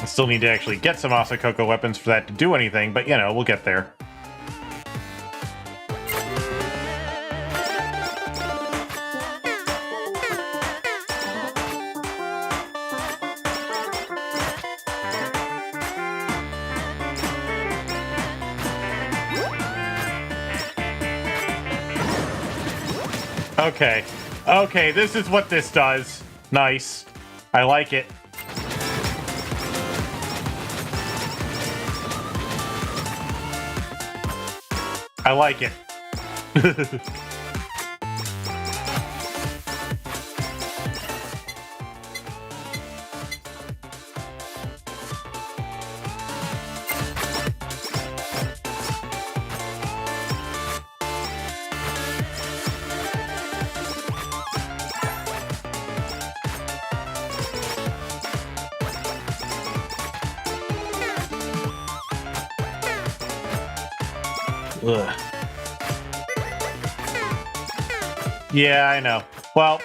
Still need to actually get some Asakoko weapons for that to do anything, but, you know, we'll get there. Okay. Okay, this is what this does. Nice. I like it. I like it. Ugh. Yeah, I know. Well,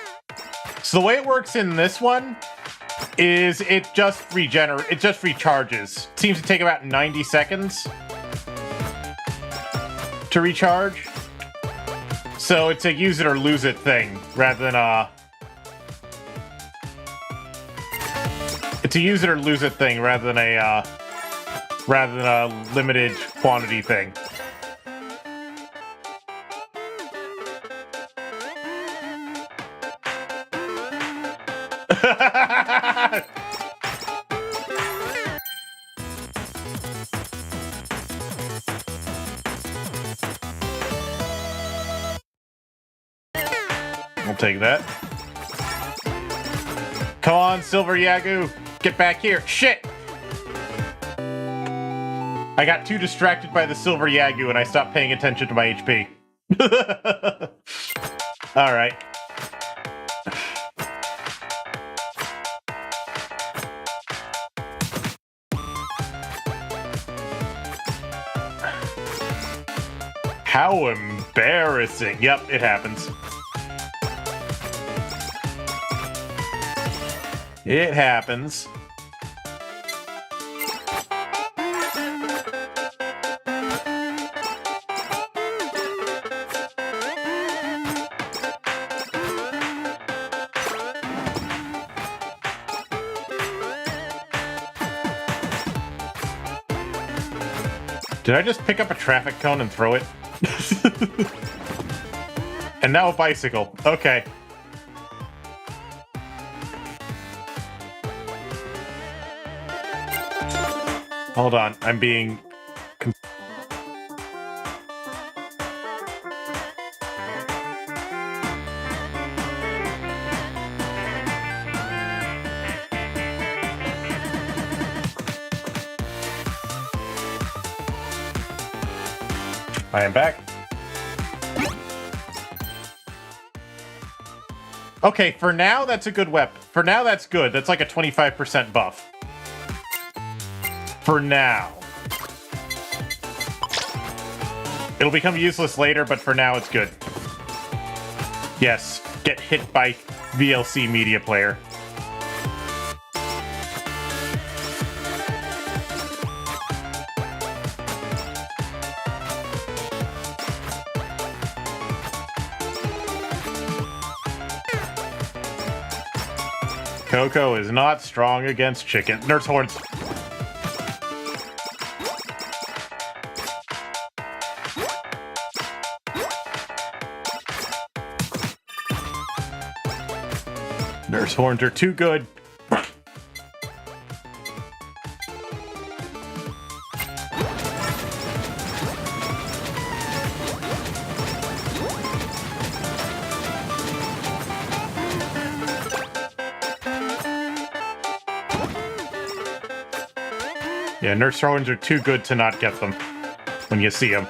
so the way it works in this one is it just recharges. It seems to take about 90 seconds to recharge. So it's a use it or lose it thing rather than a limited quantity thing. I'll take that. Come on, Silver Yagoo. Get back here. Shit! I got too distracted by the Silver Yagoo and I stopped paying attention to my HP. Alright. How embarrassing. Yep, it happens. It happens. Did I just pick up a traffic cone and throw it? And now a bicycle. Okay. Hold on, I'm being... I am back. Okay, for now, that's a good weapon. For now, that's good. That's like a 25% buff. For now. It'll become useless later, but for now, it's good. Yes, get hit by VLC media player. Coco is not strong against chicken. Nurse horns. Nurse horns are too good. Yeah, nurse horns are too good to not get them when you see them.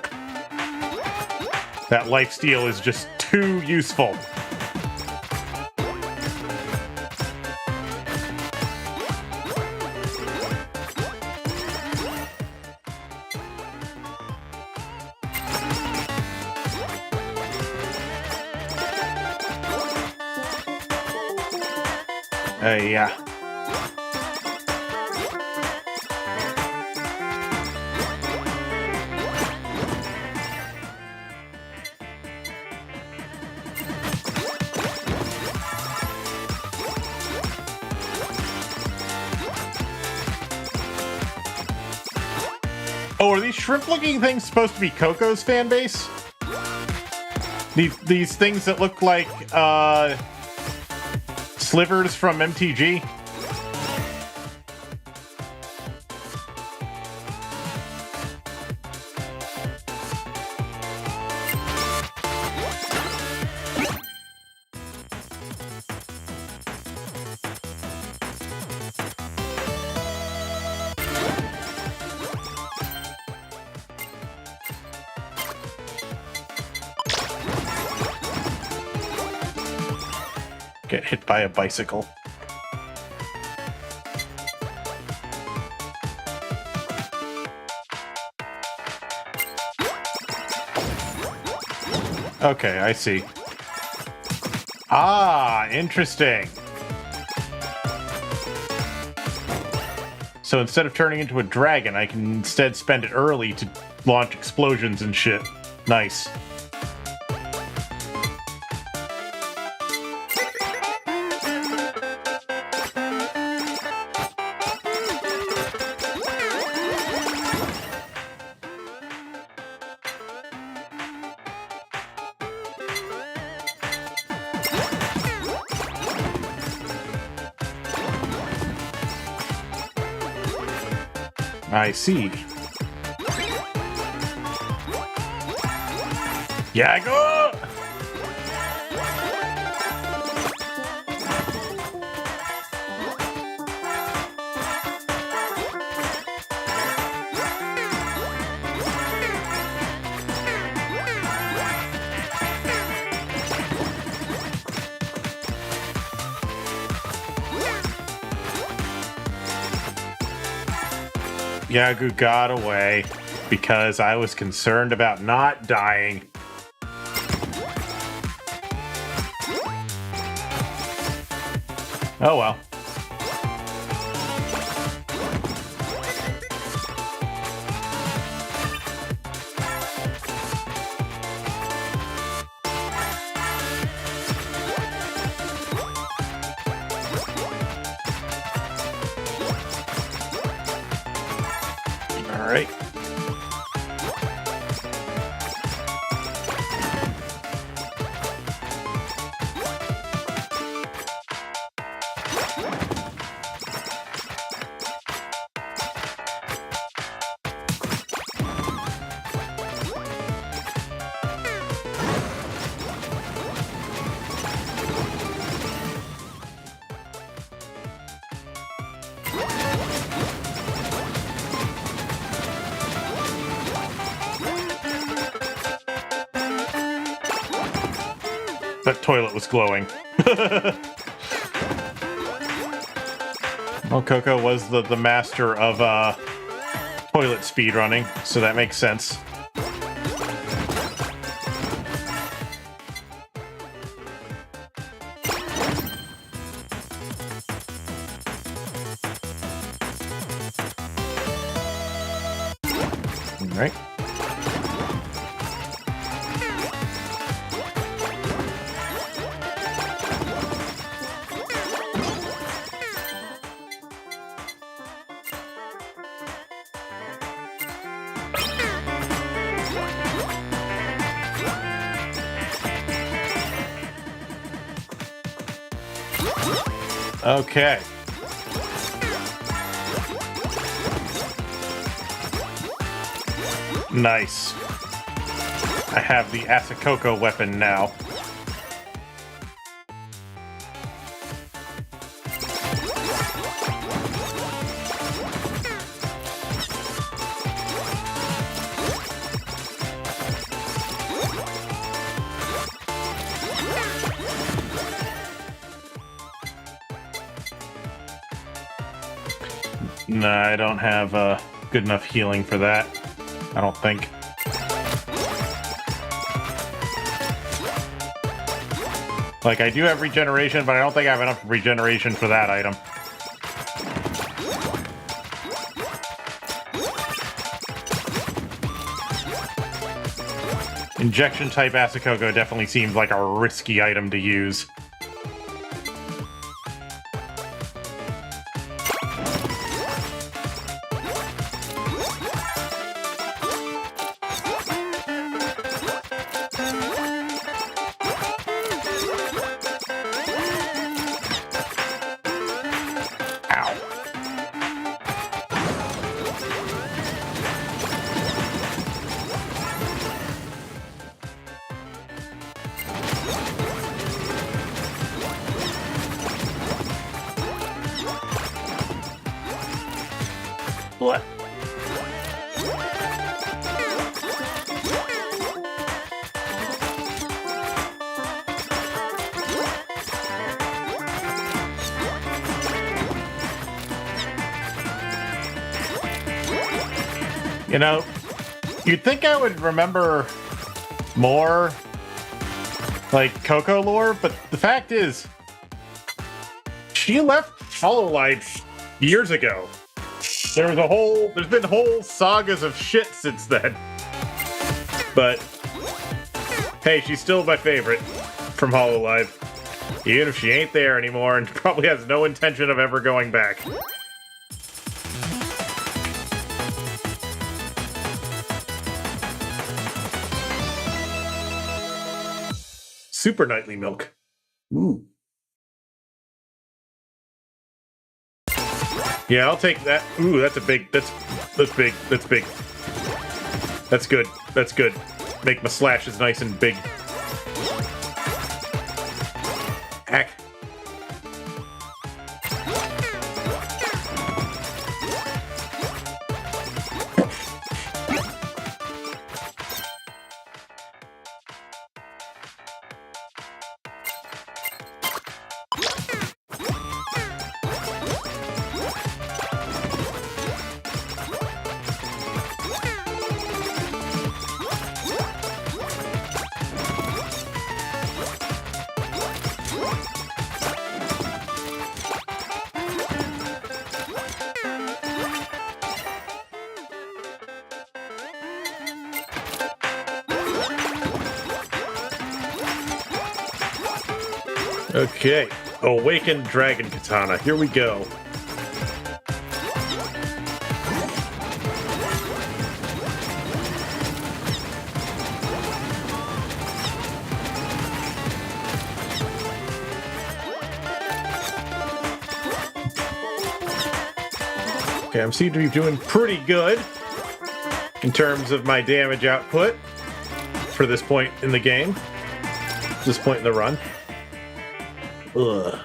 That lifesteal is just too useful. Yeah. Oh, are these shrimp-looking things supposed to be Coco's fan base? These things that look like slivers from MTG. Get hit by a bicycle. Okay, I see. Ah, interesting. So instead of turning into a dragon, I can instead spend it early to launch explosions and shit. Nice. I see. Yago! Yagu got away because I was concerned about not dying. Oh well. All right. That toilet was glowing. Well, Coco was the master of toilet speedrunning, so that makes sense. All right. Okay. Nice. I have the Asakoko weapon now. No, I don't have good enough healing for that. I don't think. Like, I do have regeneration, but I don't think I have enough regeneration for that item. Injection type Asakoko definitely seems like a risky item to use. What? You know, you'd think I would remember more, like, Coco lore, but the fact is, she left Hololive years ago. There's been whole sagas of shit since then. But, hey, she's still my favorite from Hololive. Even if she ain't there anymore and probably has no intention of ever going back. Super Nightly Milk. Ooh. Yeah, I'll take that. Ooh, that's big. That's big. That's big. That's good. That's good. Make my slashes nice and big. Heck. Okay, Awakened Dragon Katana. Here we go. Okay, I seem to be doing pretty good in terms of my damage output for this point in the game, this point in the run. Ugh.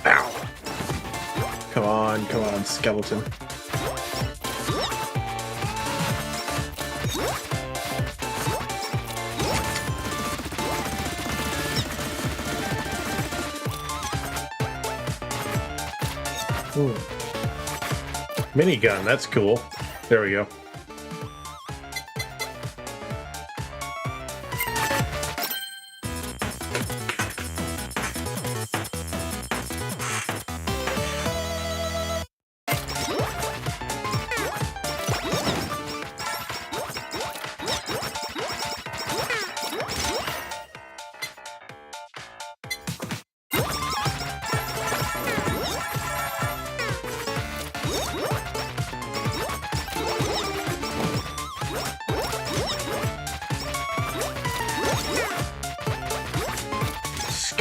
Ow. Come on, skeleton. Ooh. Minigun, that's cool. There we go.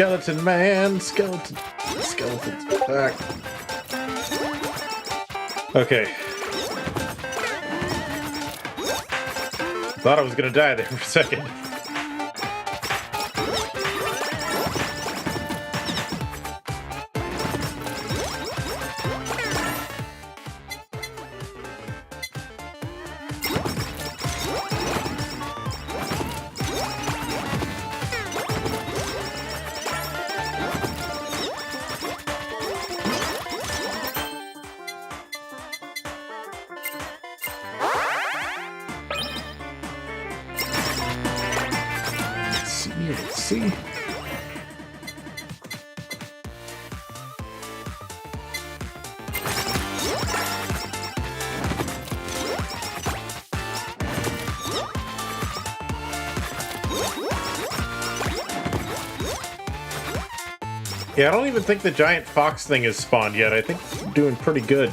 Skeleton man, skeleton's back. Okay. Thought I was gonna die there for a second. Let's see. Yeah, I don't even think the giant fox thing is spawned yet. I think I'm doing pretty good.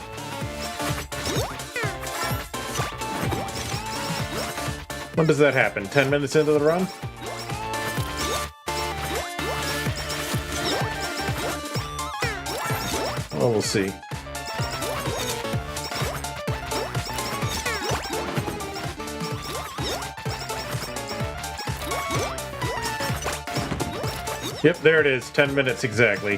When does that happen? 10 minutes into the run? Well, we'll see. Yep, there it is. 10 minutes exactly.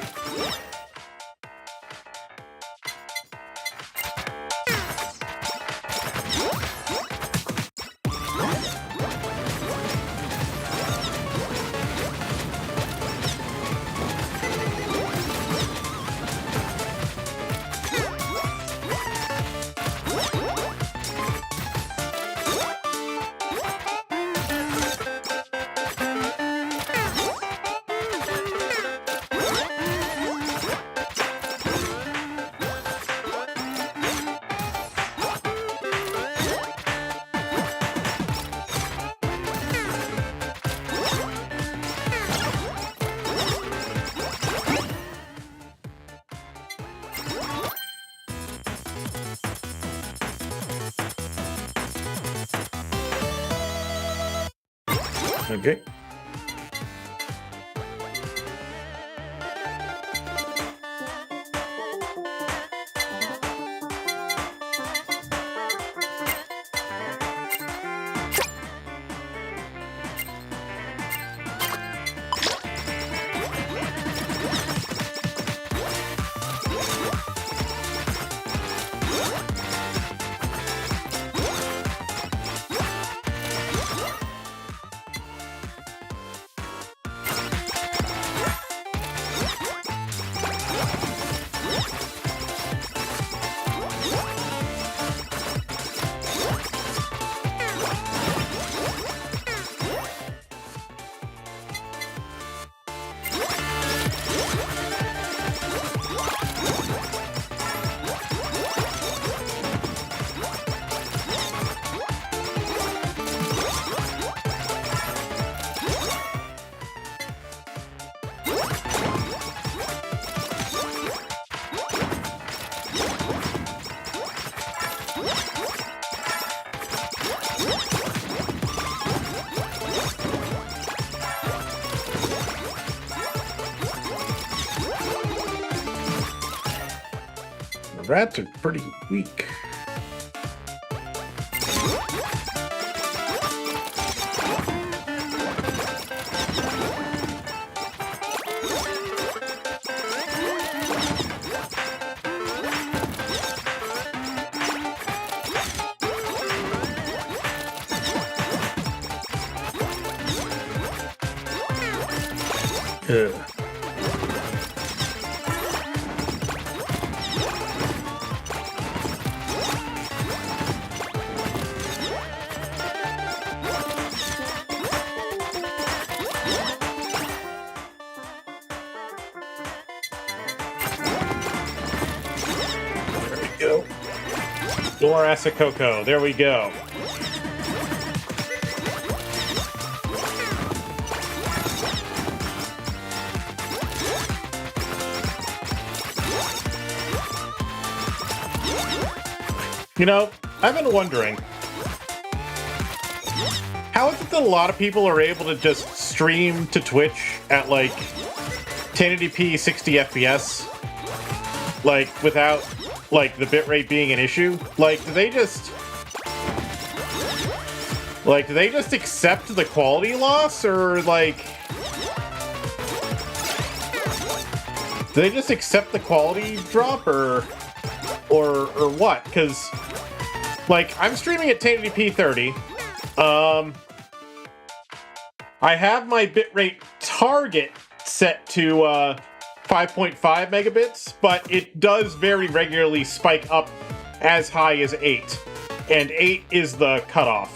Okay. The rats are pretty weak. Ugh. Go. More Asakoko. There we go. You know, I've been wondering, how is it that a lot of people are able to just stream to Twitch at like 1080p 60 FPS, like without like the bitrate being an issue? Like, do they just accept the quality loss, or like do they just accept the quality drop, or what? Because like, I'm streaming at 1080p 30. I have my bitrate target set to 5.5 megabits, but it does very regularly spike up as high as 8. And 8 is the cutoff,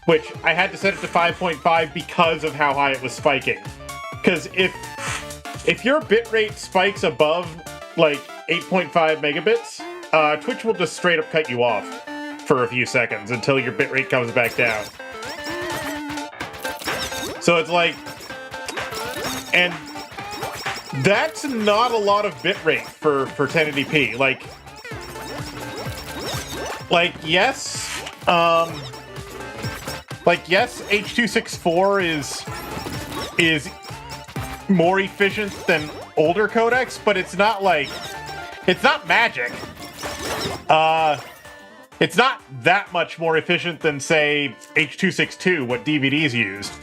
which I had to set it to 5.5 because of how high it was spiking. Because if your bitrate spikes above like 8.5 megabits, Twitch will just straight up cut you off for a few seconds until your bitrate comes back down. So it's like, and that's not a lot of bitrate for 1080p. Yes, H.264 is more efficient than older codecs, but it's not magic. It's not that much more efficient than, say, H.262, what DVDs used.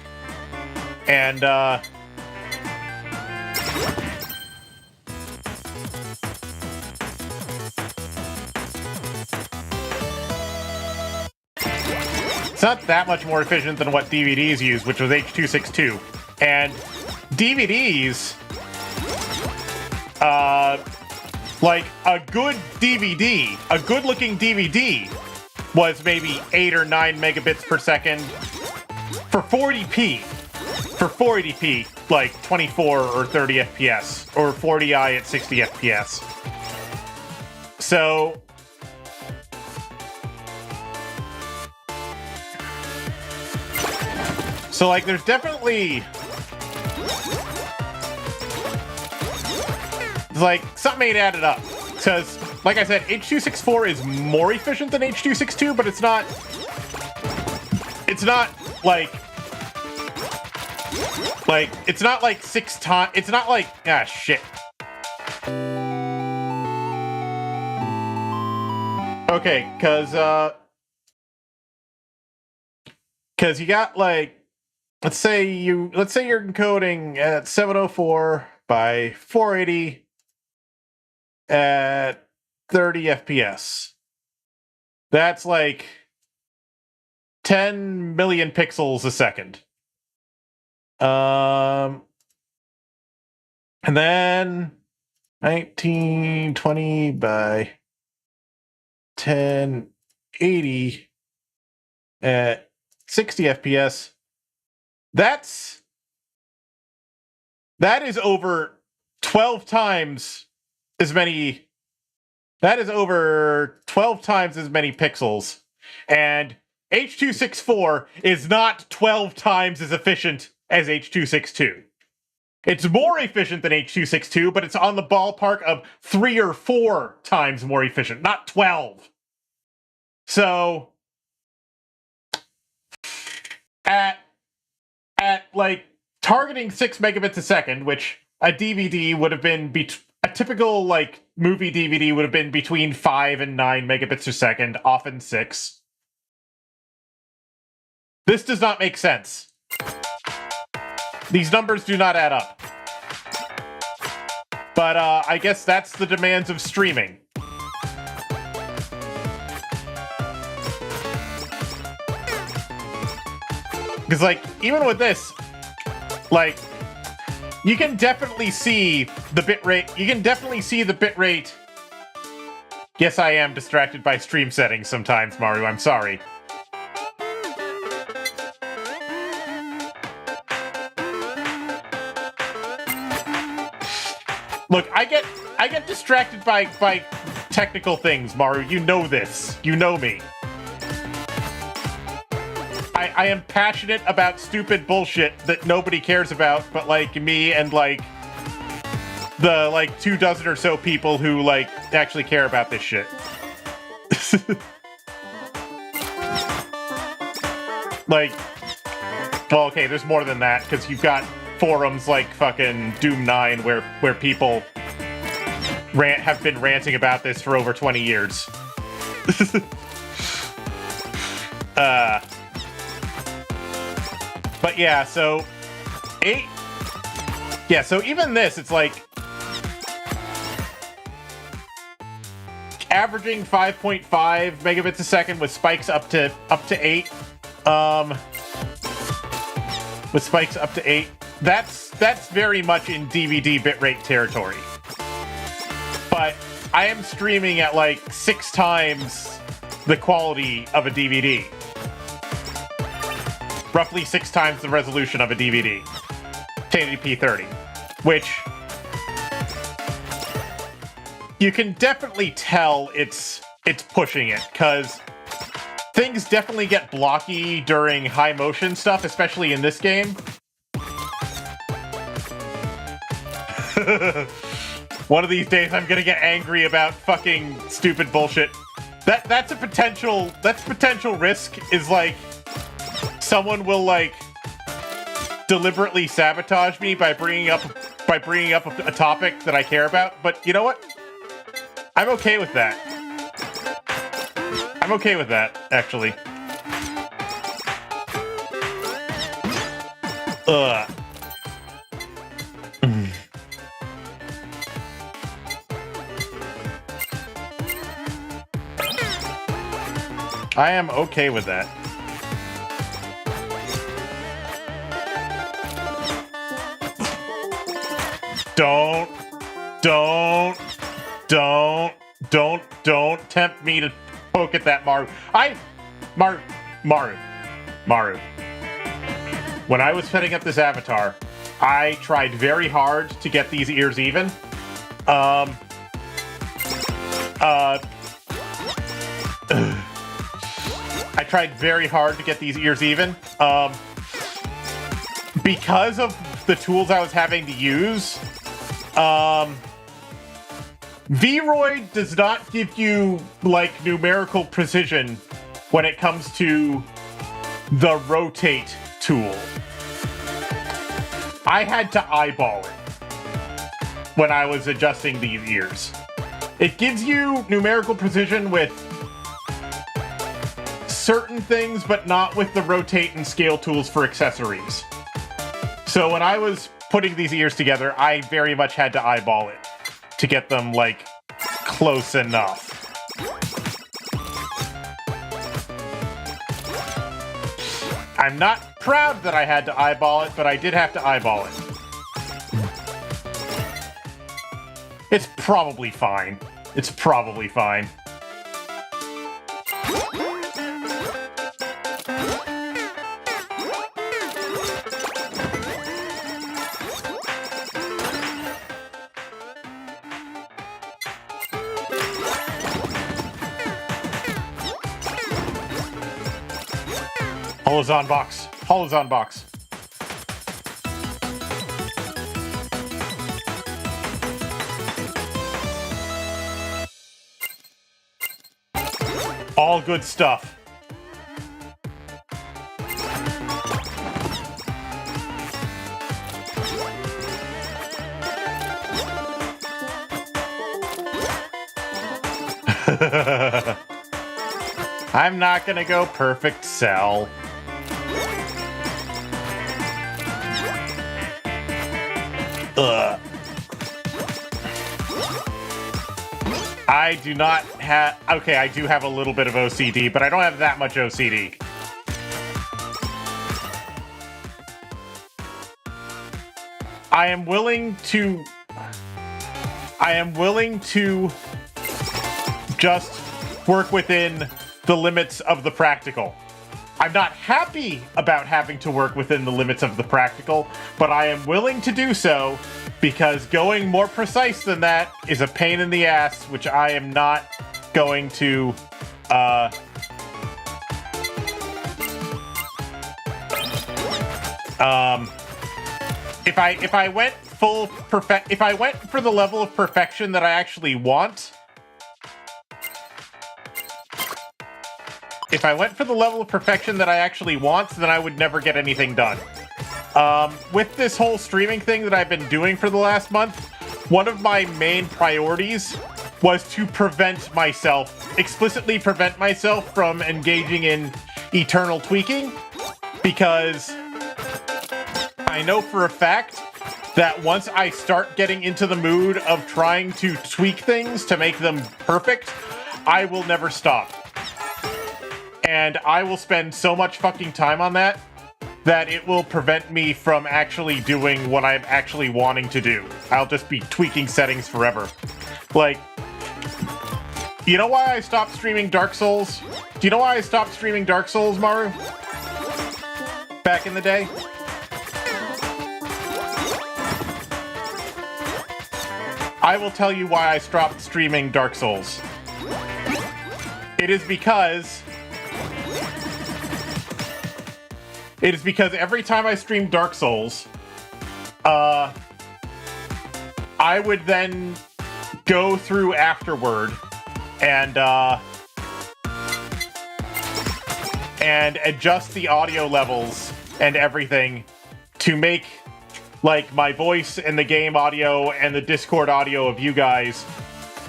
And It's not that much more efficient than what DVDs use, which was H.262. And DVDs, like a good DVD, a good-looking DVD was maybe 8 or 9 megabits per second. For 40p, like 24 or 30 FPS, or 40i at 60 FPS. So like, there's definitely, like, something ain't added up. Because, like I said, H.264 is more efficient than H.262, but it's not like, it's not like 6 times, it's not like, shit. Okay, because you got, like, let's say you're encoding at 704 by 480 at 30 FPS. That's like 10 million pixels a second. And then 1920 by 1080 at 60 FPS. That is over 12 times as many. That is over 12 times as many pixels. And H.264 is not 12 times as efficient as H.262. It's more efficient than H.262, but it's on the ballpark of 3 or 4 times more efficient, not 12. So at like targeting 6 megabits a second, which a DVD would have been, a typical like movie DVD would have been between 5 and 9 megabits a second, often 6. This does not make sense. These numbers do not add up. But I guess that's the demands of streaming. Because, like, even with this, like, you can definitely see the bitrate. You can definitely see the bitrate. Yes, I am distracted by stream settings sometimes, Mario. I'm sorry. Look, I get distracted by technical things, Mario. You know this. You know me. I am passionate about stupid bullshit that nobody cares about, but like me and like the like 24 or so people who like actually care about this shit. Like, well, okay, there's more than that, because you've got forums like fucking Doom 9 where people have been ranting about this for over 20 years. But yeah, so so even this, it's like averaging 5.5 megabits a second with spikes up to 8. With spikes up to 8. That's very much in DVD bitrate territory. But I am streaming at like 6 times the quality of a DVD. Roughly 6 times the resolution of a DVD. 1080p 30. Which you can definitely tell it's pushing it, because things definitely get blocky during high motion stuff, especially in this game. One of these days I'm gonna get angry about fucking stupid bullshit. That's potential risk, is like someone will like deliberately sabotage me by bringing up a topic that I care about. But you know what? I'm okay with that. I'm okay with that, actually. Ugh. I am okay with that. Don't tempt me to poke at that Maru. Maru. When I was setting up this avatar, I tried very hard to get these ears even. I tried very hard to get these ears even. Because of the tools I was having to use, Vroid does not give you, like, numerical precision when it comes to the rotate tool. I had to eyeball it when I was adjusting these ears. It gives you numerical precision with certain things, but not with the rotate and scale tools for accessories. So when I was putting these ears together, I very much had to eyeball it to get them, like, close enough. I'm not proud that I had to eyeball it, but I did have to eyeball it. It's probably fine. It's probably fine. Holozon box. Holozon box. All good stuff. I'm not gonna go perfect cell. I do not have... Okay, I do have a little bit of OCD, but I don't have that much OCD. I am willing to just work within the limits of the practical. I'm not happy about having to work within the limits of the practical, but I am willing to do so because going more precise than that is a pain in the ass, which I am not going to, if I went if I went for the level of perfection that I actually want, then I would never get anything done. With this whole streaming thing that I've been doing for the last month, one of my main priorities was to explicitly prevent myself from engaging in eternal tweaking, because I know for a fact that once I start getting into the mood of trying to tweak things to make them perfect, I will never stop. And I will spend so much fucking time on that it will prevent me from actually doing what I'm actually wanting to do. I'll just be tweaking settings forever. Like, you know why I stopped streaming Dark Souls? Do you know why I stopped streaming Dark Souls, Maru? Back in the day? I will tell you why I stopped streaming Dark Souls. It is because every time I streamed Dark Souls, I would then go through afterward and adjust the audio levels and everything to make, like, my voice and the game audio and the Discord audio of you guys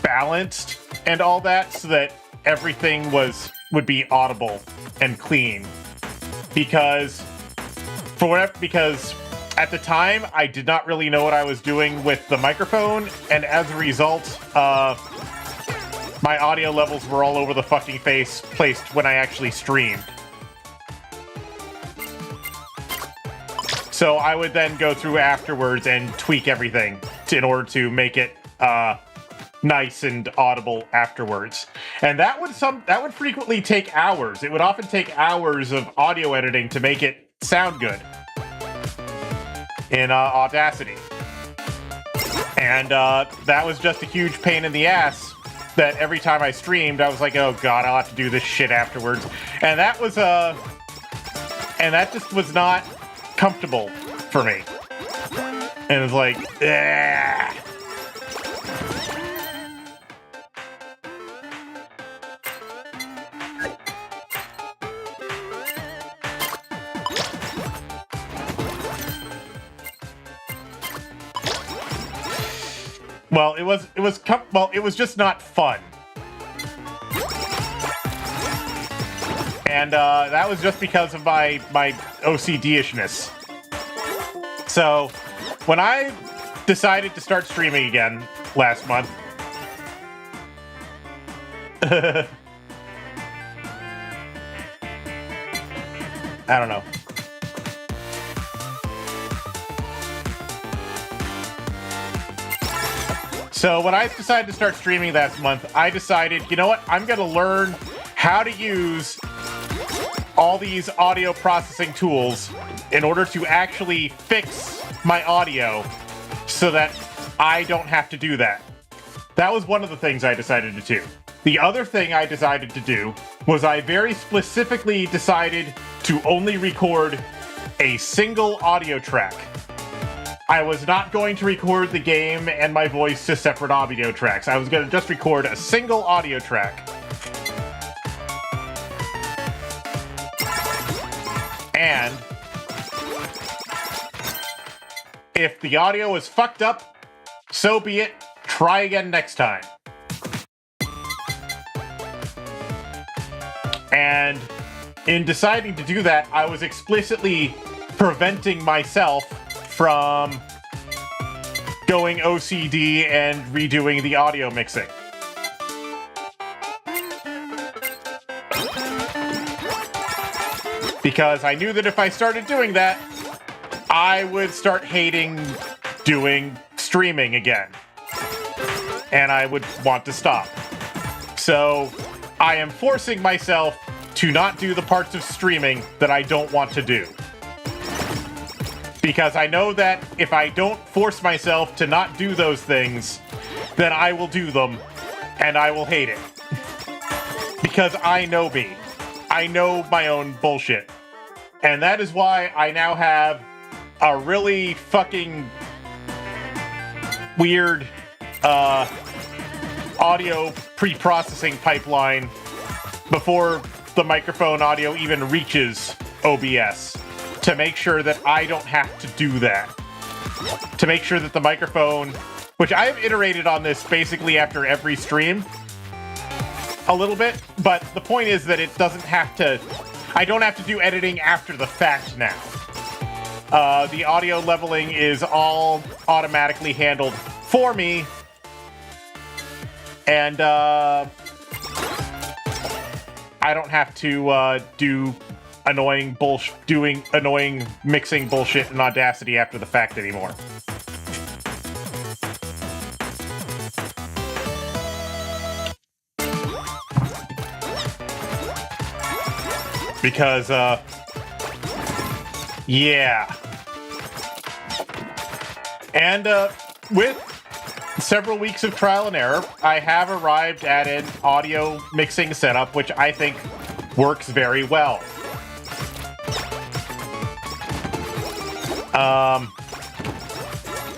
balanced and all that, so that everything would be audible and clean. Because at the time, I did not really know what I was doing with the microphone, and as a result, my audio levels were all over the fucking placed when I actually streamed. So I would then go through afterwards and tweak everything in order to make it nice and audible afterwards. And that would frequently take hours. It would often take hours of audio editing to make it sound good in Audacity. And that was just a huge pain in the ass that every time I streamed, I was like, oh god, I'll have to do this shit afterwards. And that was and that just was not comfortable for me. And it was like, ah. Well, it was just not fun. And that was just because of my OCD-ishness. So, when I decided to start streaming again last month, I don't know. So when I decided to start streaming last month, I decided, you know what? I'm going to learn how to use all these audio processing tools in order to actually fix my audio so that I don't have to do that. That was one of the things I decided to do. The other thing I decided to do was I very specifically decided to only record a single audio track. I was not going to record the game and my voice to separate audio tracks. I was going to just record a single audio track. And if the audio is fucked up, so be it. Try again next time. And in deciding to do that, I was explicitly preventing myself from going OCD and redoing the audio mixing. Because I knew that if I started doing that, I would start hating doing streaming again. And I would want to stop. So I am forcing myself to not do the parts of streaming that I don't want to do. Because I know that if I don't force myself to not do those things, then I will do them, and I will hate it. Because I know me. I know my own bullshit. And that is why I now have a really fucking weird audio pre-processing pipeline before the microphone audio even reaches OBS. To make sure that I don't have to do that. To make sure that the microphone, which I have iterated on this basically after every stream, a little bit, but the point is that it doesn't have to, I don't have to do editing after the fact now. The audio leveling is all automatically handled for me, and I don't have to do annoying mixing bullshit in Audacity after the fact anymore. Because, yeah. And, with several weeks of trial and error, I have arrived at an audio mixing setup which I think works very well.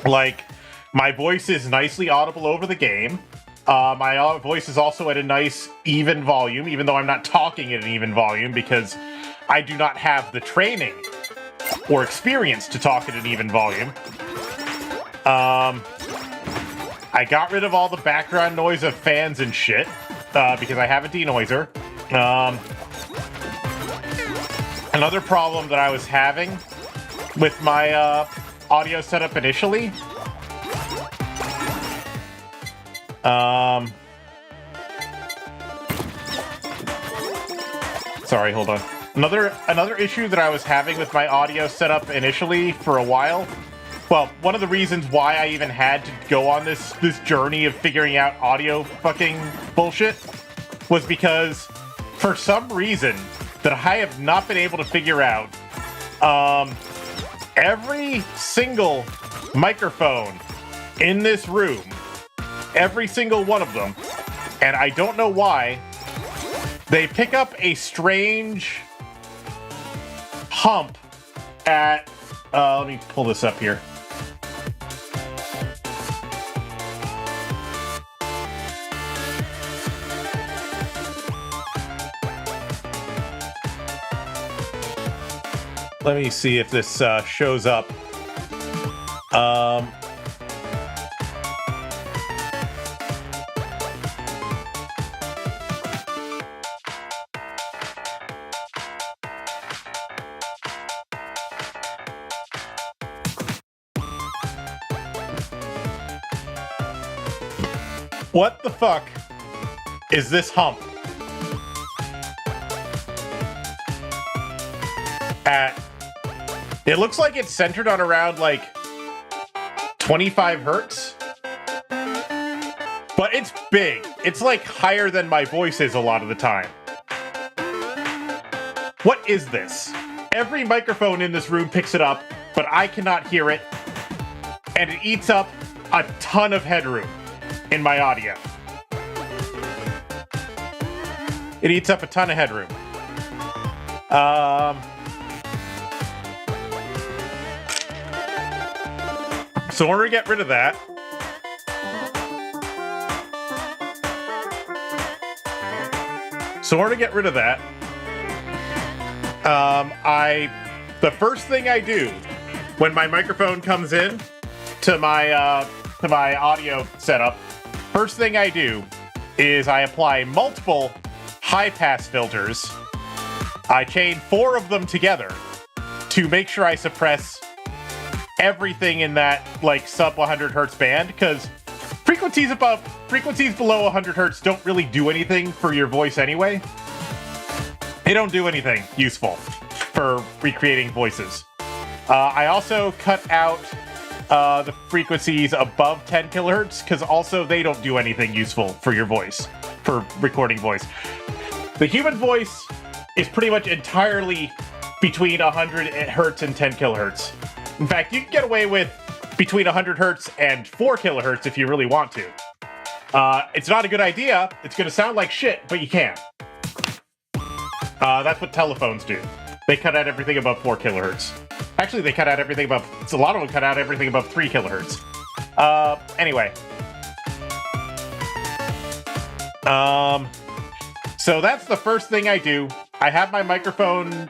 Like, my voice is nicely audible over the game. My voice is also at a nice, even volume, even though I'm not talking at an even volume because I do not have the training or experience to talk at an even volume. I got rid of all the background noise of fans and shit, because I have a denoiser. Another problem that I was having with my audio setup initially, sorry, hold on. Another issue that I was having with my audio setup initially for a while well, one of the reasons why I even had to go on this journey of figuring out audio fucking bullshit was because for some reason that I have not been able to figure out, every single microphone in this room, every single one of them, and I don't know why, they pick up a strange hump at, let me pull this up here. Let me see if this shows up. What the fuck is this hump at? It looks like it's centered on around like 25 hertz, but it's big. It's like higher than my voice is a lot of the time. What is this? Every microphone in this room picks it up, but I cannot hear it, and it eats up a ton of headroom in my audio. It eats up a ton of headroom. So in order to get rid of that, the first thing I do when my microphone comes in to my audio setup, first thing I do is I apply multiple high-pass filters. I chain 4 of them together to make sure I suppress everything in that like sub 100 hertz band, because frequencies below 100 hertz don't really do anything for your voice anyway. They don't do anything useful for recreating voices. I also cut out the frequencies above 10 kilohertz, because also they don't do anything useful for your voice, for recording voice. The human voice is pretty much entirely between 100 hertz and 10 kilohertz. In fact, you can get away with between 100 hertz and 4 kilohertz if you really want to. It's not a good idea. It's going to sound like shit, but you can. That's what telephones do. They cut out everything above 4 kilohertz. Actually, they cut out everything above... a lot of them cut out everything above 3 kilohertz. Anyway. So that's the first thing I do. I have my microphone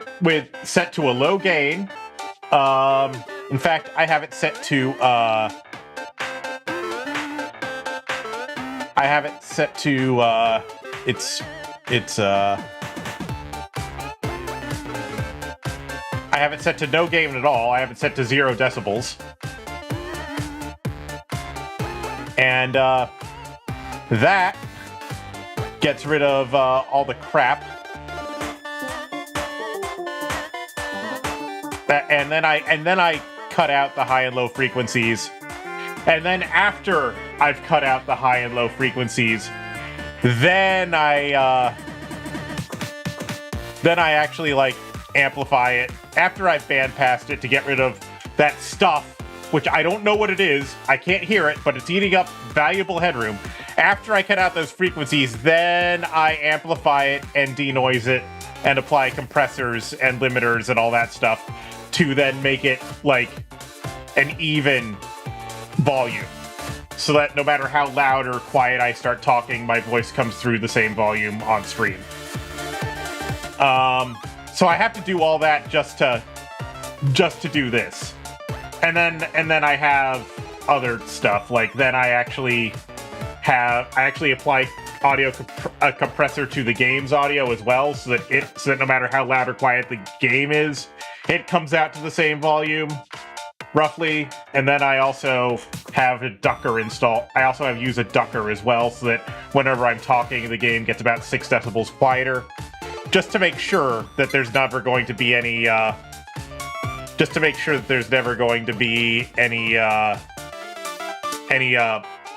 set to a low gain. In fact, I have it set to, I have it set to, I have it set to no gain at all. I have it set to 0 decibels. And, that gets rid of, all the crap. And then I cut out the high and low frequencies. And then after I've cut out the high and low frequencies, then I actually like amplify it after I've bandpassed it to get rid of that stuff, which I don't know what it is. I can't hear it, but it's eating up valuable headroom. After I cut out those frequencies, then I amplify it and denoise it and apply compressors and limiters and all that stuff to then make it like an even volume, so that no matter how loud or quiet I start talking, my voice comes through the same volume on screen. So I have to do all that just to do this, and then I have other stuff. Like then I actually apply audio compressor to the game's audio as well, so that no matter how loud or quiet the game is, it comes out to the same volume, roughly. And then I also have a ducker installed. I also use a ducker as well, so that whenever I'm talking, the game gets about 6 decibels quieter, just to make sure that there's never going to be any just to make sure that there's never going to be any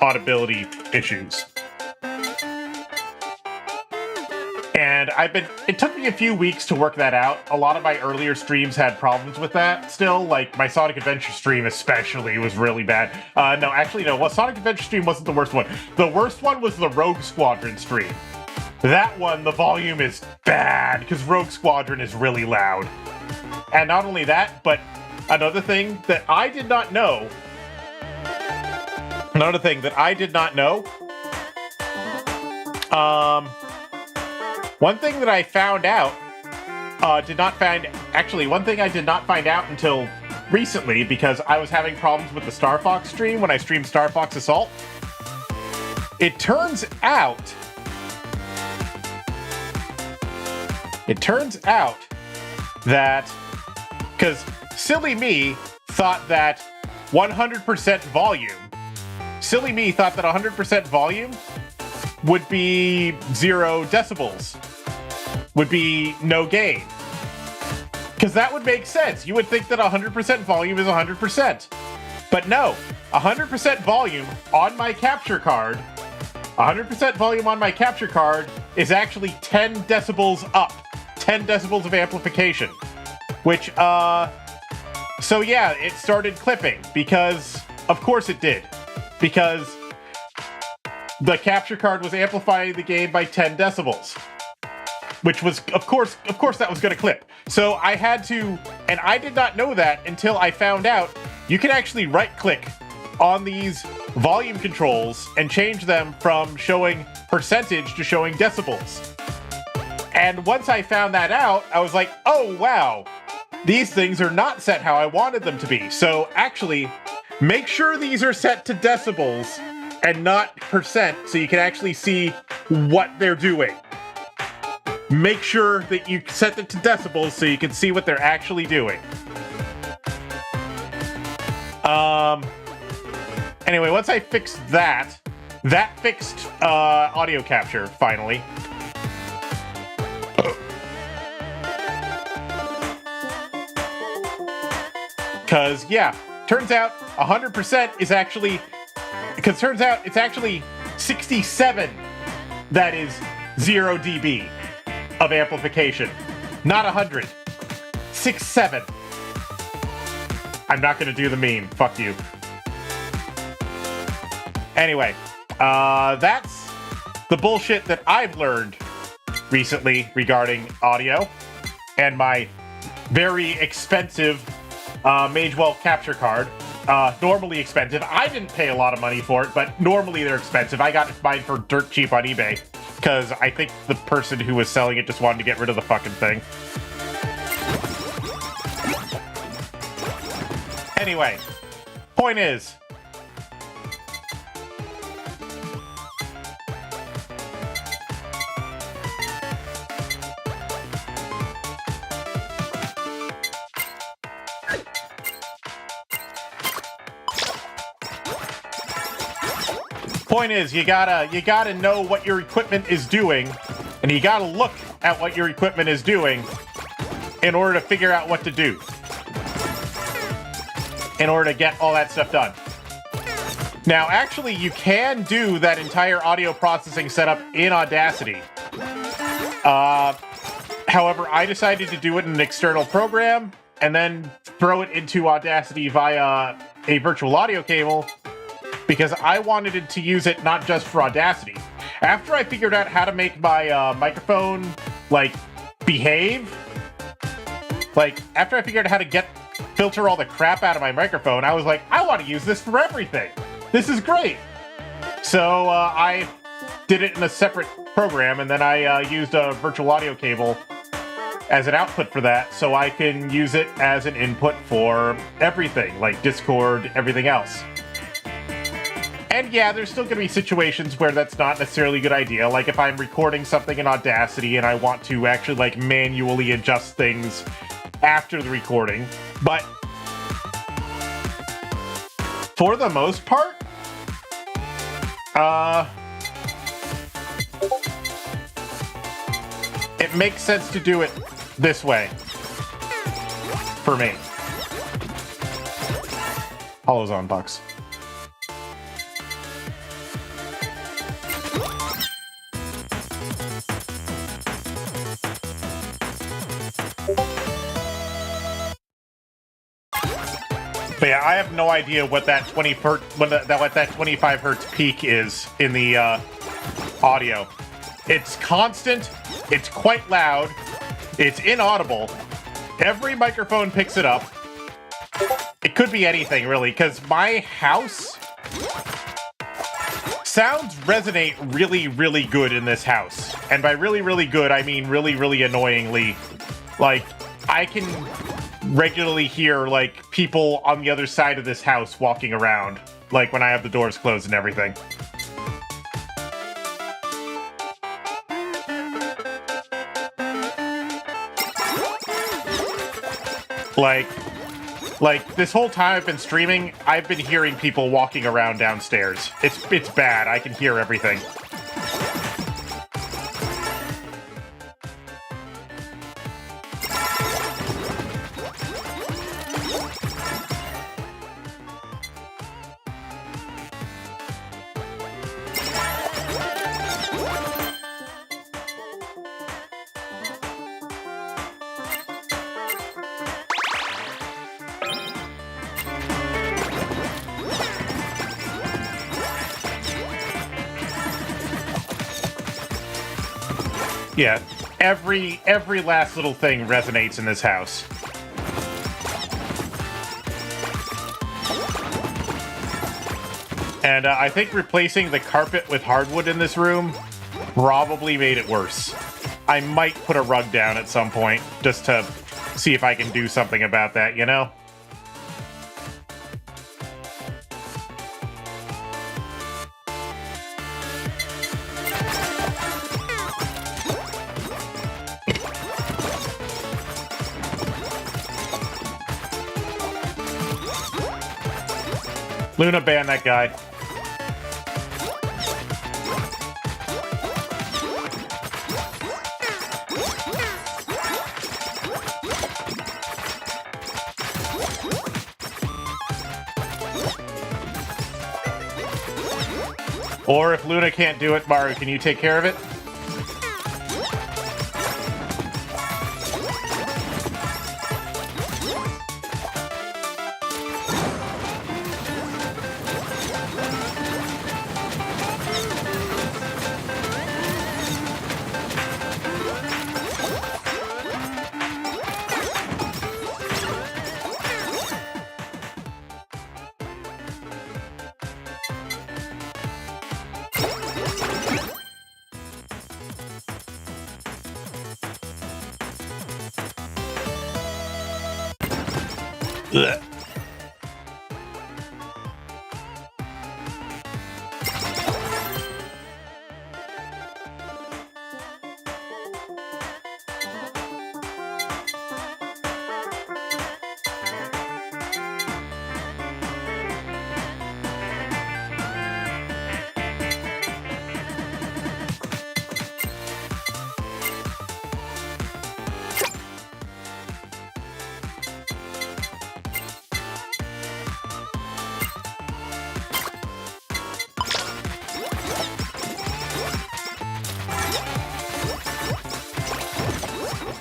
audibility issues. And it took me a few weeks to work that out. A lot of my earlier streams had problems with that still. Like, my Sonic Adventure stream especially was really bad. No, well, Sonic Adventure stream wasn't the worst one. The worst one was the Rogue Squadron stream. That one, the volume is bad, because Rogue Squadron is really loud. And not only that, but another thing that I did not know... One thing that I found out, one thing I did not find out until recently, because I was having problems with the Star Fox stream when I streamed Star Fox Assault. It turns out that, because silly me thought that 100% volume would be 0 decibels, would be no gain. Because that would make sense. You would think that 100% volume is 100%. But no, 100% volume on my capture card, 100% volume on my capture card is actually 10 decibels up. 10 decibels of amplification. Which, so yeah, it started clipping, because, of course it did. Because the capture card was amplifying the game by 10 decibels. Which was, of course that was going to clip. So I had to, and I did not know that until I found out you can actually right-click on these volume controls and change them from showing percentage to showing decibels. And once I found that out, I was like, oh wow, these things are not set how I wanted them to be. So actually, make sure these are set to decibels and not percent, so you can actually see what they're doing. Make sure that you set it to decibels so you can see what they're actually doing. Anyway, once I fixed that fixed audio capture, finally. Because, yeah, turns out 100% is actually... Because turns out it's actually 67 that is 0 dB of amplification. Not 100. 67. I'm not going to do the meme. Fuck you. Anyway, that's the bullshit that I've learned recently regarding audio and my very expensive Magewell capture card. Normally expensive. I didn't pay a lot of money for it, but normally they're expensive. I got mine for dirt cheap on eBay, because I think the person who was selling it just wanted to get rid of the fucking thing. Anyway, point is... Point is, you gotta know what your equipment is doing, and you gotta look at what your equipment is doing in order to figure out what to do. In order to get all that stuff done. Now, actually, you can do that entire audio processing setup in Audacity. However, I decided to do it in an external program, and then throw it into Audacity via a virtual audio cable, because I wanted to use it not just for Audacity. After I figured out how to make my microphone, like, behave, like, after I figured out how to filter all the crap out of my microphone, I was like, I want to use this for everything. This is great. So I did it in a separate program, and then I used a virtual audio cable as an output for that, so I can use it as an input for everything, like Discord, everything else. And yeah, there's still going to be situations where that's not necessarily a good idea, like if I'm recording something in Audacity and I want to actually, like, manually adjust things after the recording. But for the most part, it makes sense to do it this way for me. Hollow's on Bucks. But yeah, I have no idea what that 25 hertz peak is in the audio. It's constant. It's quite loud. It's inaudible. Every microphone picks it up. It could be anything, really, because my house sounds resonate really, really good in this house. And by really, really good, I mean really, really annoyingly. Like, I can regularly hear, like, people on the other side of this house walking around, like, when I have the doors closed and everything. Like, this whole time I've been streaming, I've been hearing people walking around downstairs. It's bad. I can hear everything. Yeah, every last little thing resonates in this house. And I think replacing the carpet with hardwood in this room probably made it worse. I might put a rug down at some point just to see if I can do something about that, you know? Luna, ban that guy. Or if Luna can't do it, Maru, can you take care of it? Ugh.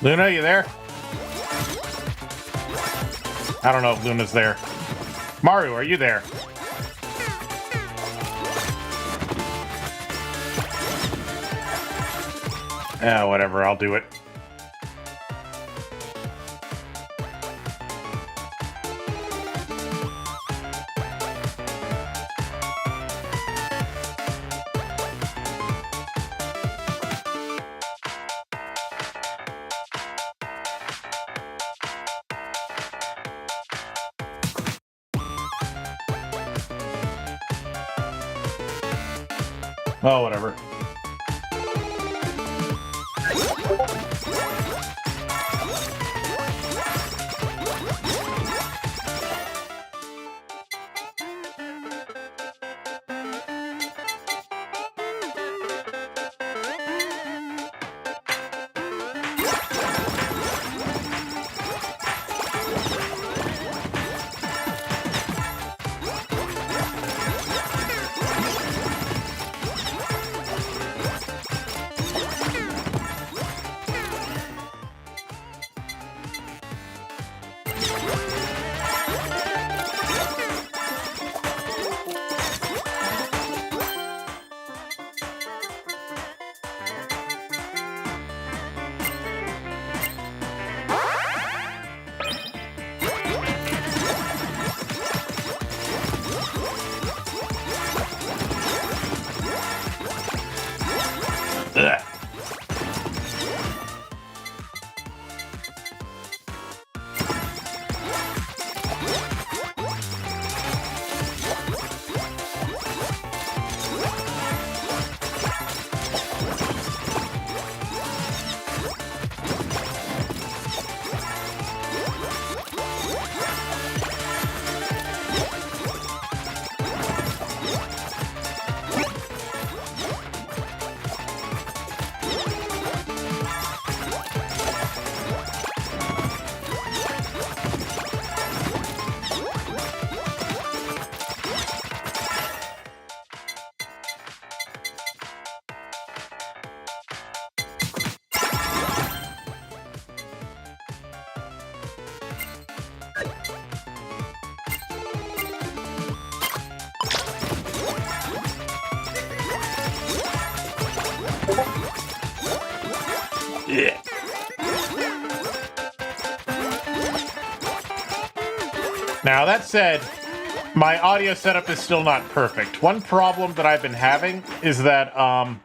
Luna, you there? I don't know if Luna's there. Maru, are you there? Whatever, I'll do it. Oh, whatever. Ugh. Yeah. Now, that said, my audio setup is still not perfect. One problem that I've been having is that, I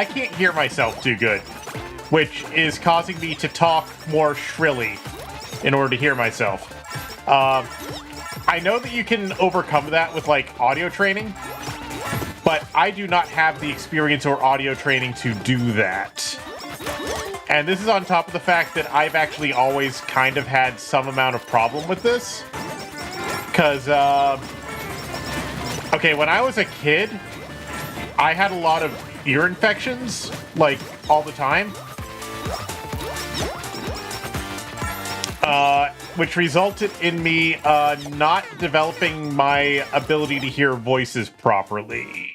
can't hear myself too good, which is causing me to talk more shrilly in order to hear myself. I know that you can overcome that with, like, audio training, but I do not have the experience or audio training to do that. And this is on top of the fact that I've actually always kind of had some amount of problem with this. Because, okay, when I was a kid, I had a lot of ear infections, like, all the time. Which resulted in me not developing my ability to hear voices properly.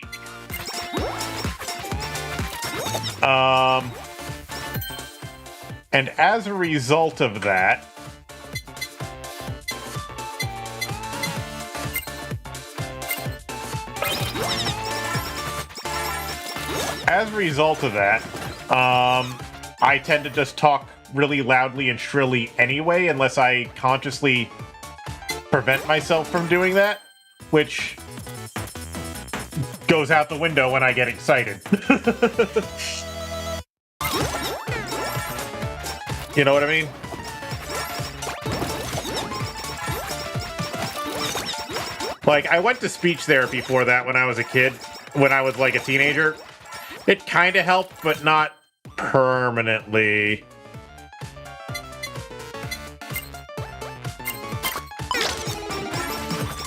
And as a result of that, I tend to just talk really loudly and shrilly anyway, unless I consciously prevent myself from doing that, which goes out the window when I get excited. You know what I mean? Like, I went to speech therapy for that when I was a kid, when I was like a teenager. It kind of helped, but not permanently.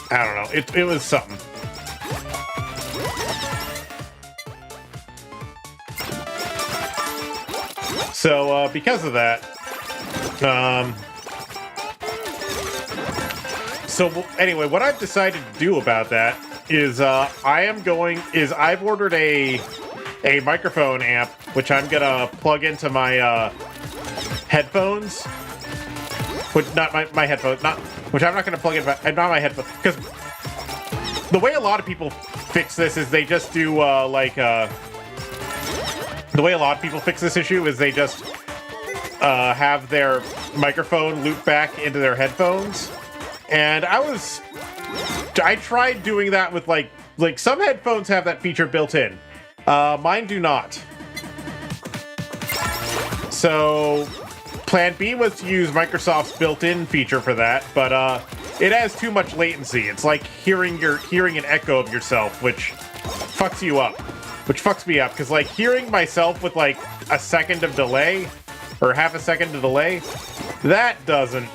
I don't know. It was something. So, because of that, so anyway, what I've decided to do about that is, I've ordered a microphone amp, which I'm gonna plug into my, headphones. Which, not my headphones, which I'm not gonna plug in, not my headphones, because the way a lot of people fix this is they just do, the way a lot of people fix this issue is they just have their microphone loop back into their headphones. And I tried doing that with like some headphones have that feature built in. Mine do not. So plan B was to use Microsoft's built-in feature for that, but it has too much latency. It's like hearing an echo of yourself, which fucks you up. Which fucks me up, because like hearing myself with like a second of delay, or half a second of delay, that doesn't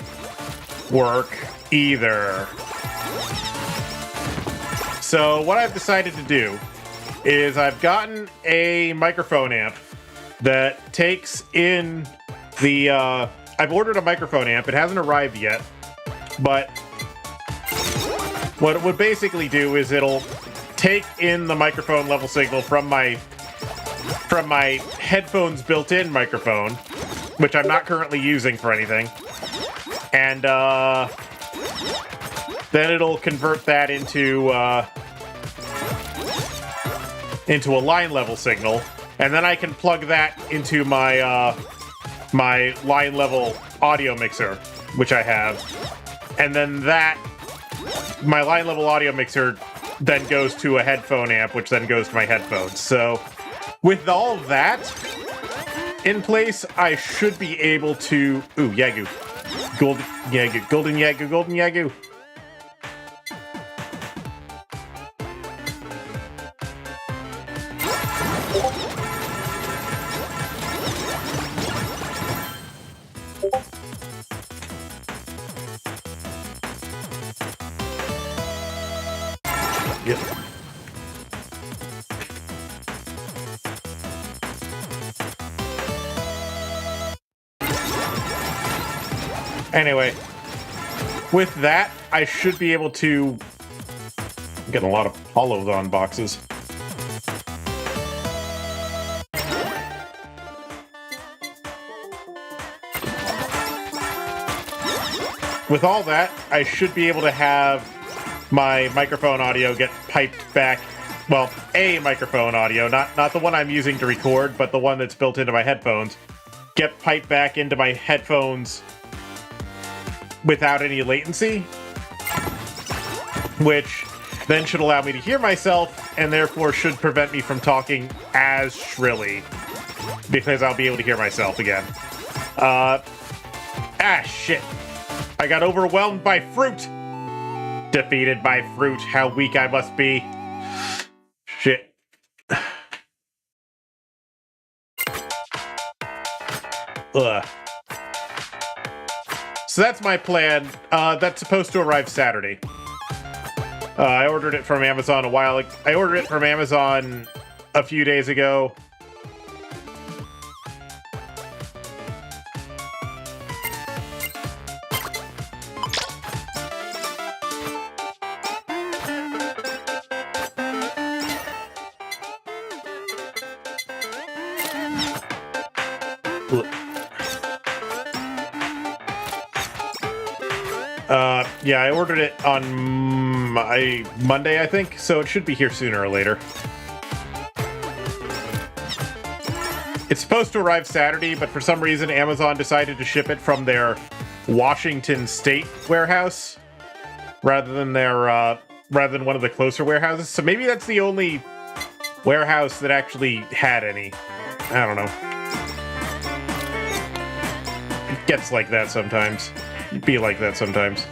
work either. So what I've decided to do is I've gotten a microphone amp that takes in the, I've ordered a microphone amp. It hasn't arrived yet, but what it would basically do is it'll take in the microphone level signal from my headphones built-in microphone, which I'm not currently using for anything, and then it'll convert that into a line level signal, and then I can plug that into my my line level audio mixer, which I have, and then my line level audio mixer then goes to a headphone amp, which then goes to my headphones. So with all that in place, I should be able to... Ooh, Yagoo. Golden Yagoo. Golden Yagoo. Golden Yagoo. Yep. Anyway, with that, I should be able to... I'm getting a lot of Hollow-on boxes. With all that, I should be able to have my microphone audio get piped back. Well, a microphone audio, not the one I'm using to record, but the one that's built into my headphones, get piped back into my headphones without any latency, which then should allow me to hear myself and therefore should prevent me from talking as shrilly, because I'll be able to hear myself again. Shit. I got overwhelmed by fruit. Defeated by fruit. How weak I must be. Shit. Ugh. So that's my plan. That's supposed to arrive Saturday. I ordered it from Amazon I ordered it from Amazon a few days ago. Yeah, I ordered it on Monday, I think, so it should be here sooner or later. It's supposed to arrive Saturday, but for some reason Amazon decided to ship it from their Washington State warehouse rather than one of the closer warehouses. So maybe that's the only warehouse that actually had any. I don't know. It gets like that sometimes. It'd be like that sometimes.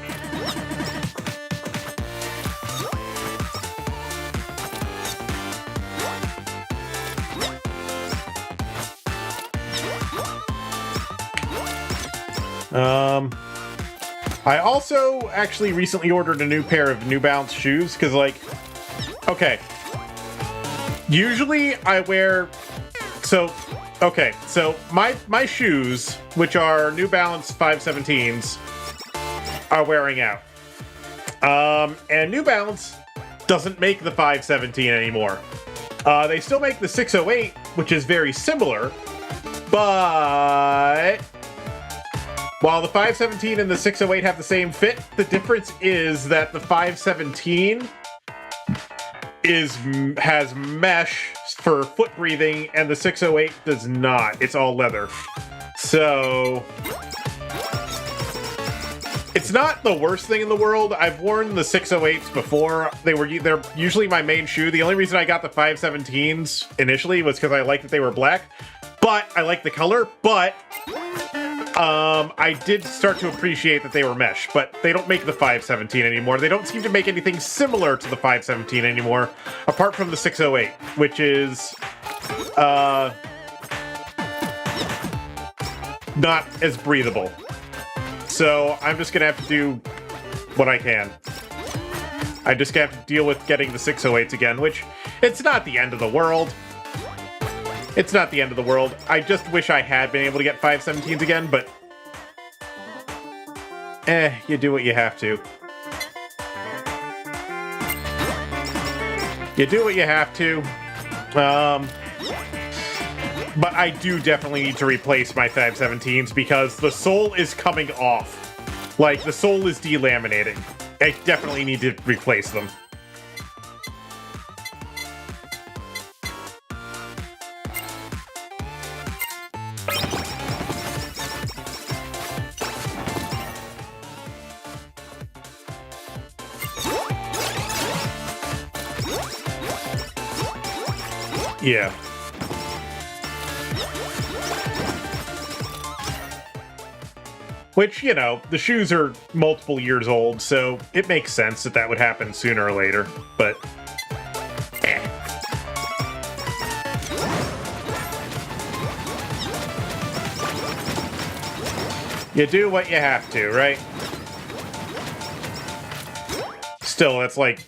I also actually recently ordered a new pair of New Balance shoes, because, like, okay. Usually I wear... So my shoes, which are New Balance 517s, are wearing out. And New Balance doesn't make the 517 anymore. They still make the 608, which is very similar, but while the 517 and the 608 have the same fit, the difference is that the 517 has mesh for foot breathing, and the 608 does not. It's all leather. So it's not the worst thing in the world. I've worn the 608s before. They're usually my main shoe. The only reason I got the 517s initially was because I liked that they were black, but I like the color, but I did start to appreciate that they were mesh, but they don't make the 517 anymore. They don't seem to make anything similar to the 517 anymore, apart from the 608, which is not as breathable. So I'm just gonna have to do what I can. I just have to deal with getting the 608s again, which it's not the end of the world. It's not the end of the world. I just wish I had been able to get 517s again, but you do what you have to. You do what you have to. But I do definitely need to replace my 517s because the sole is coming off. Like, the sole is delaminating. I definitely need to replace them. Yeah. Which, you know, the shoes are multiple years old, so it makes sense that that would happen sooner or later, but... eh. You do what you have to, right? Still, it's like...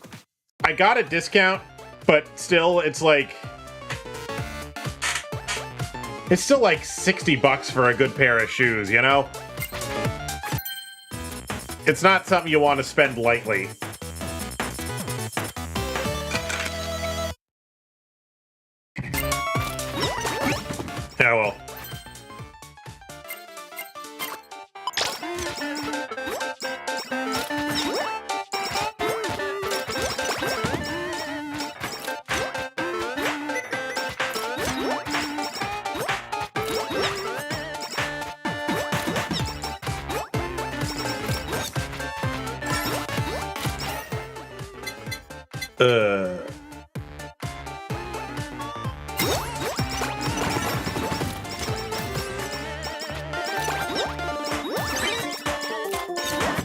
I got a discount, but still, it's like... It's still like $60 for a good pair of shoes, you know? It's not something you want to spend lightly. Oh well. Uh...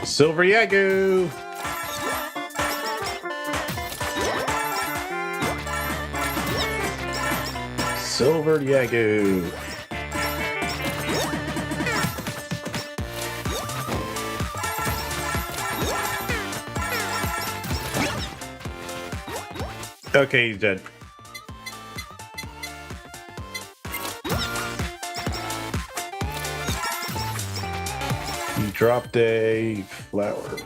Silver Yagoo! Silver Yagoo! Okay, he's dead. He dropped a flower.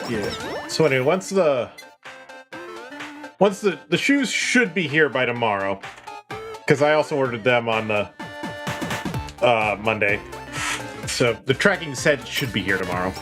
Yeah. So anyway, once the shoes should be here by tomorrow, because I also ordered them on the Monday. So the tracking said it should be here tomorrow.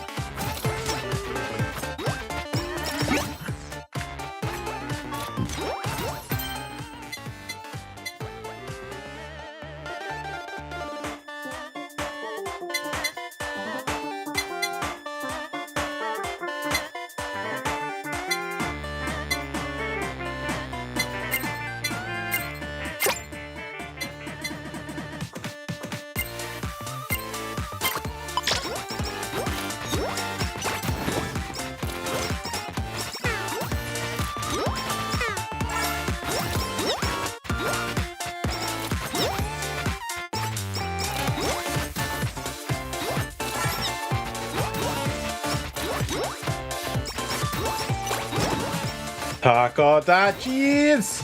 Taco da cheese!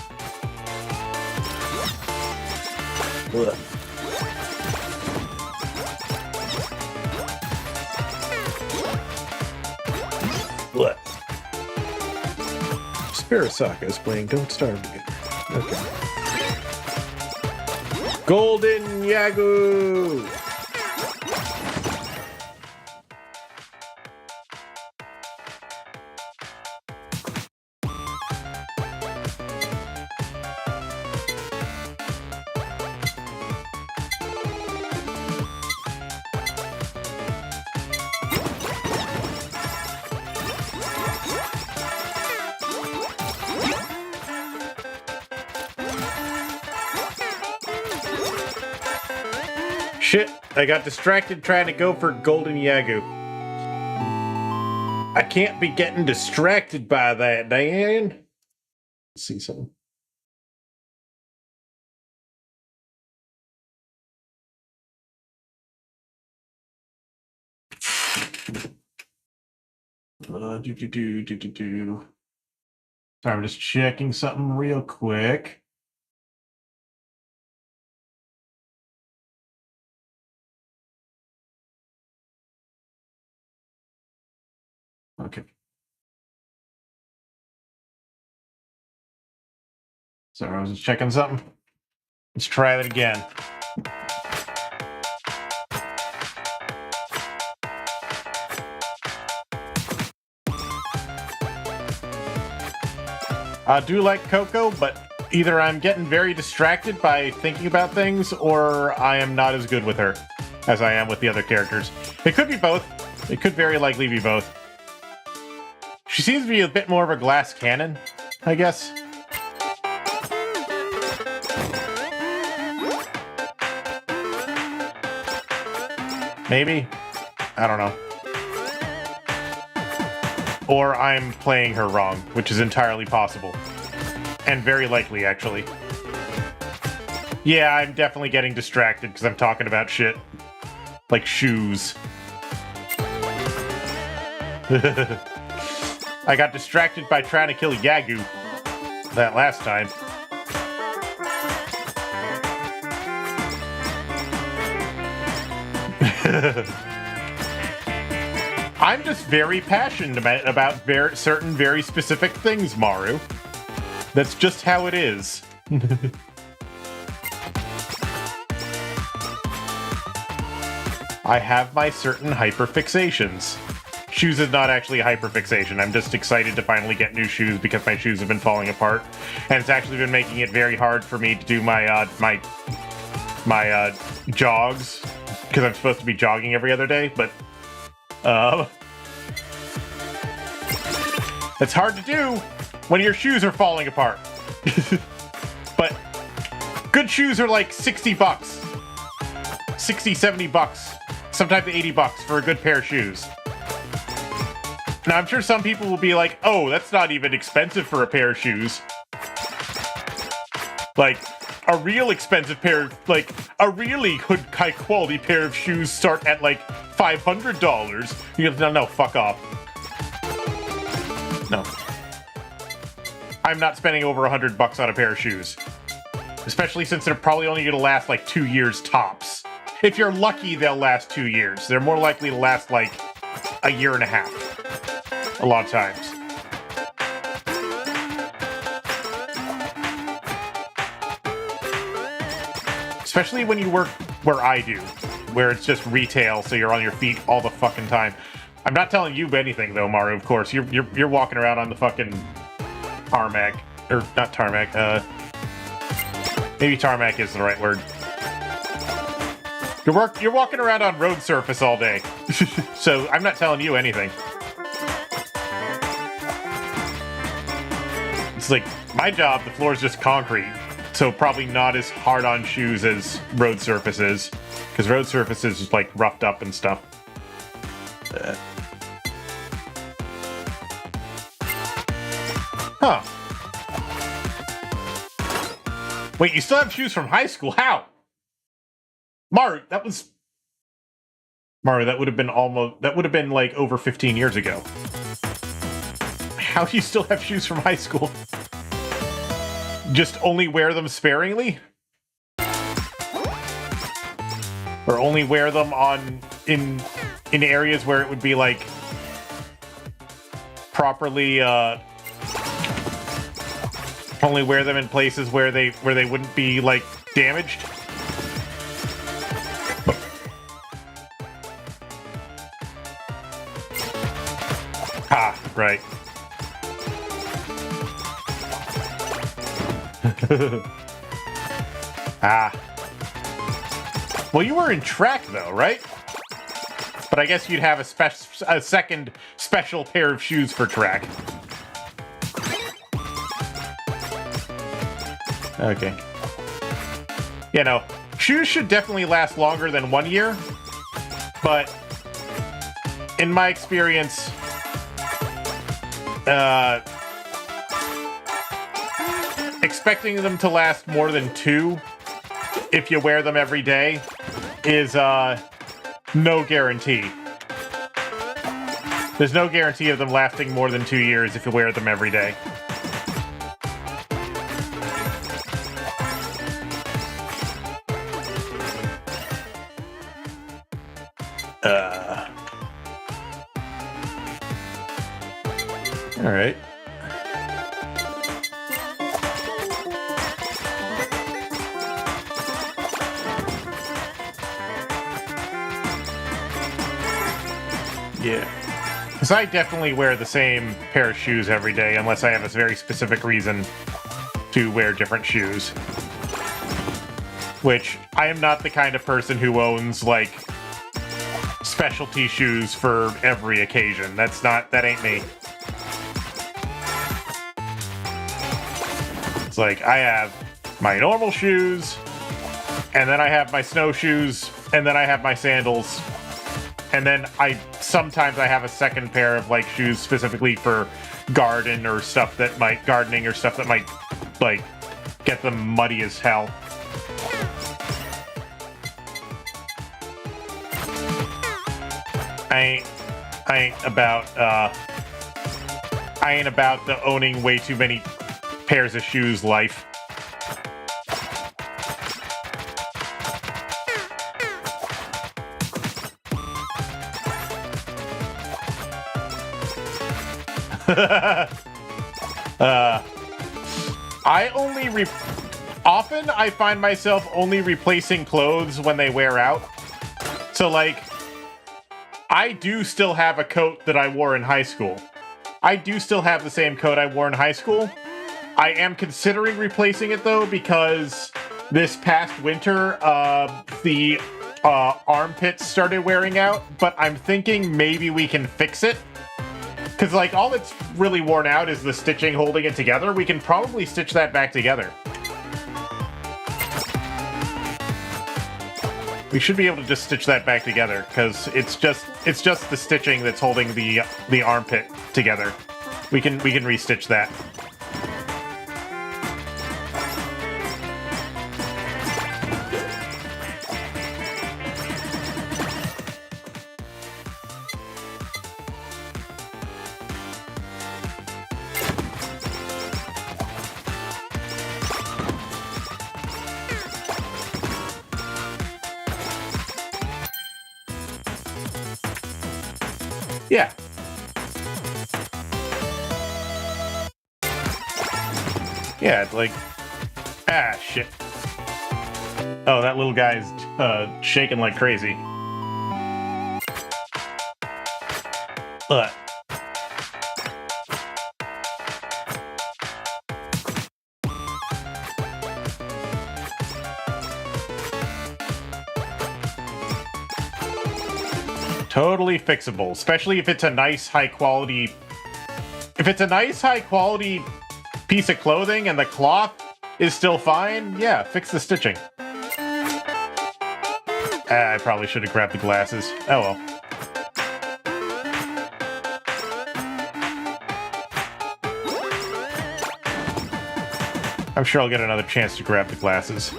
Ugh. Ugh. Spirit is playing Don't Starve Together. Okay. Golden Yagoo! Shit, I got distracted trying to go for Golden Yagoo. I can't be getting distracted by that, Dan. Let's see something. Sorry, I'm just checking something real quick. Okay. Sorry, I was just checking something. Let's try that again. I do like Coco, but either I'm getting very distracted by thinking about things, or I am not as good with her as I am with the other characters. It could be both. It could very likely be both. She seems to be a bit more of a glass cannon, I guess. Maybe? I don't know. Or I'm playing her wrong, which is entirely possible. And very likely, actually. Yeah, I'm definitely getting distracted because I'm talking about shit. Like shoes. I got distracted by trying to kill Yagu that last time. I'm just very passionate about certain very specific things, Maru. That's just how it is. I have my certain hyperfixations. Shoes is not actually a hyperfixation. I'm just excited to finally get new shoes because my shoes have been falling apart, and it's actually been making it very hard for me to do my jogs because I'm supposed to be jogging every other day, but it's hard to do when your shoes are falling apart. But good shoes are like 60 bucks. 60, 70 bucks. Sometimes 80 bucks for a good pair of shoes. Now, I'm sure some people will be like, oh, that's not even expensive for a pair of shoes. Like, a real expensive pair, like, a really good, high-quality pair of shoes start at, like, $500. You go, no, fuck off. No. I'm not spending over 100 bucks on a pair of shoes. Especially since they're probably only going to last, like, 2 years tops. If you're lucky, they'll last 2 years. They're more likely to last, like, a year and a half. A lot of times. Especially when you work where I do, where it's just retail, so you're on your feet all the fucking time. I'm not telling you anything though, Maru, of course. You're walking around on the fucking tarmac. Or not tarmac, maybe tarmac is the right word. You're walking around on road surface all day. So I'm not telling you anything. It's like, my job, the floor is just concrete, so probably not as hard on shoes as road surfaces, because road surfaces is like roughed up and stuff. Huh. Wait, you still have shoes from high school? How? Maru, that would have been like over 15 years ago. How do you still have shoes from high school? Just only wear them sparingly? Or only wear them in areas where it would be like properly only wear them in places where they wouldn't be like damaged? Ah, right. Ah. Well, you were in track, though, right? But I guess you'd have a second special pair of shoes for track. Okay. You know, shoes should definitely last longer than 1 year, but in my experience, expecting them to last more than 2 if you wear them every day is no guarantee. There's no guarantee of them lasting more than 2 years if you wear them every day. All right. Yeah. Because I definitely wear the same pair of shoes every day unless I have a very specific reason to wear different shoes. Which, I am not the kind of person who owns, like, specialty shoes for every occasion. That ain't me. It's like, I have my normal shoes, and then I have my snowshoes, and then I have my sandals, and then sometimes I have a second pair of, like, shoes specifically for gardening or stuff that might, like, get them muddy as hell. I ain't about the owning way too many pairs of shoes life. Often I find myself only replacing clothes when they wear out. So, like, I do still have a coat that I wore in high school. I do still have the same coat I wore in high school. I am considering replacing it, though, because this past winter, the armpits started wearing out, but I'm thinking maybe we can fix it. Because, like, all that's really worn out is the stitching holding it together. We can probably stitch that back together. We should be able to just stitch that back together, because it's just the stitching that's holding the armpit together. We can restitch that. Yeah. Yeah, it's like... Ah, shit. Oh, that little guy's shaking like crazy. Ugh. Totally fixable, especially if it's a nice high quality... If it's a nice high quality piece of clothing and the cloth is still fine, yeah, fix the stitching. I probably should have grabbed the glasses. Oh well. I'm sure I'll get another chance to grab the glasses.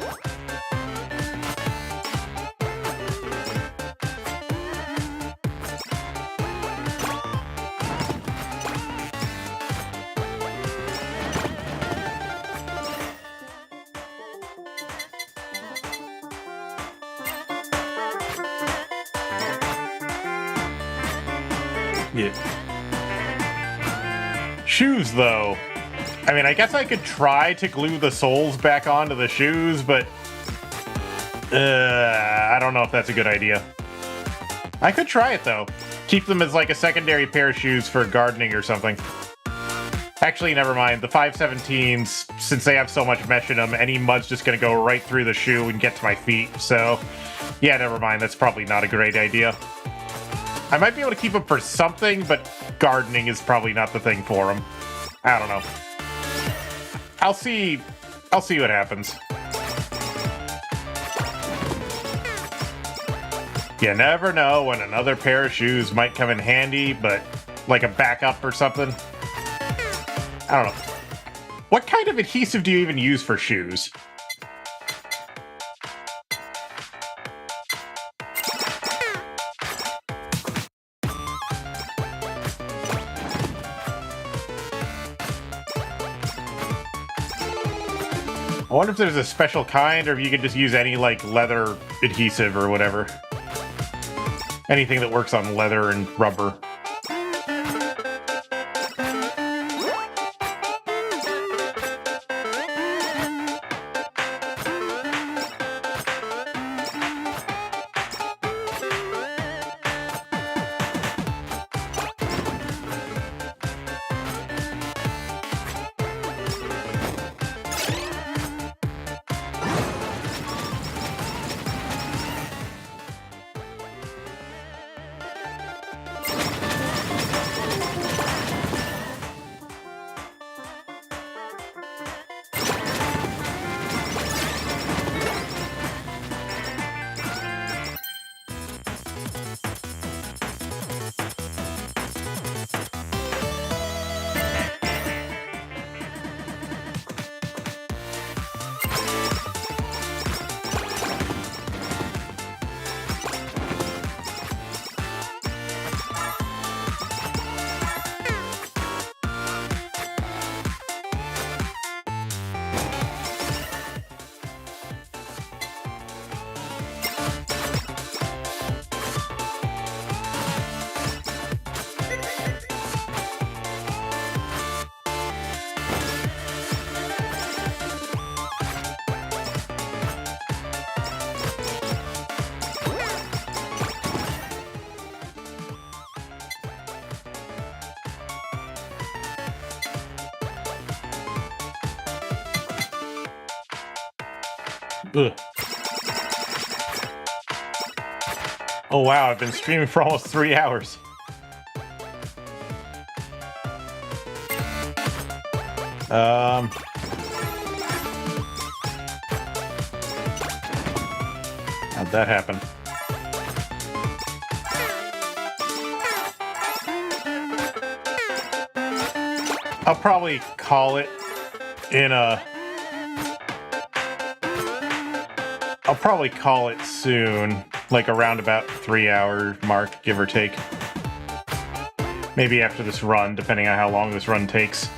Yeah. Shoes, though. I mean, I guess I could try to glue the soles back onto the shoes, but... I don't know if that's a good idea. I could try it, though. Keep them as, like, a secondary pair of shoes for gardening or something. Actually, never mind. The 517s, since they have so much mesh in them, any mud's just gonna go right through the shoe and get to my feet, so... Yeah, never mind. That's probably not a great idea. I might be able to keep them for something, but gardening is probably not the thing for them. I don't know. I'll see what happens. You never know when another pair of shoes might come in handy, but like a backup or something. I don't know. What kind of adhesive do you even use for shoes? I wonder if there's a special kind, or if you could just use any, like, leather adhesive or whatever. Anything that works on leather and rubber. Ugh. Oh wow, I've been streaming for almost 3 hours. How'd that happen? I'll probably call it in a... I'll probably call it soon, like around about 3 hour mark, give or take. Maybe after this run, depending on how long this run takes.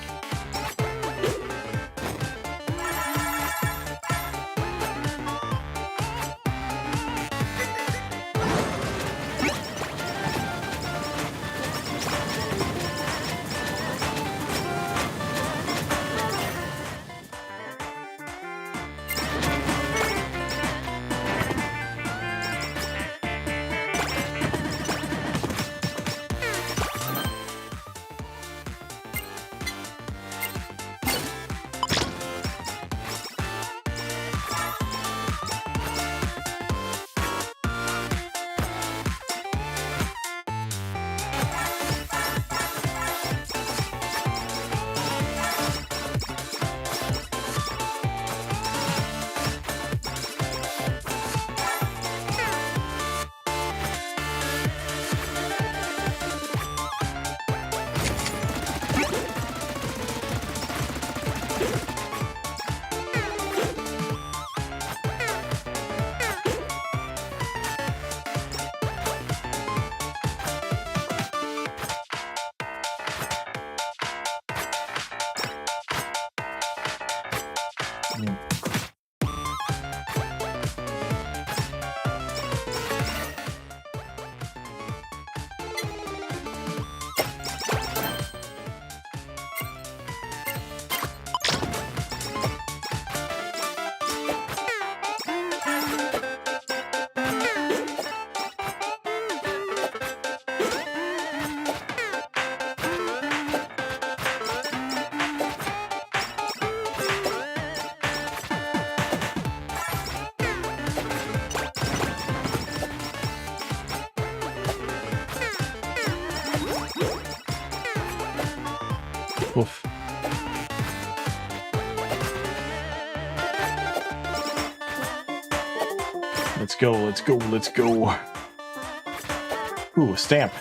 Oof. Let's go, let's go, let's go. Ooh, a stamp.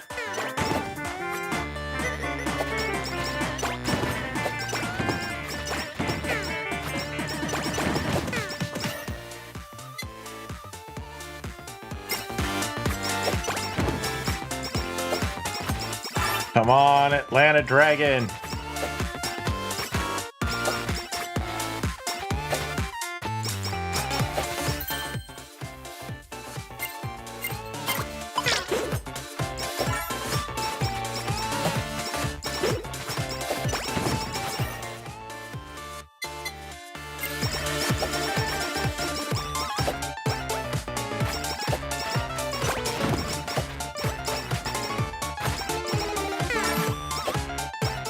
Come on, Atlanta Dragon.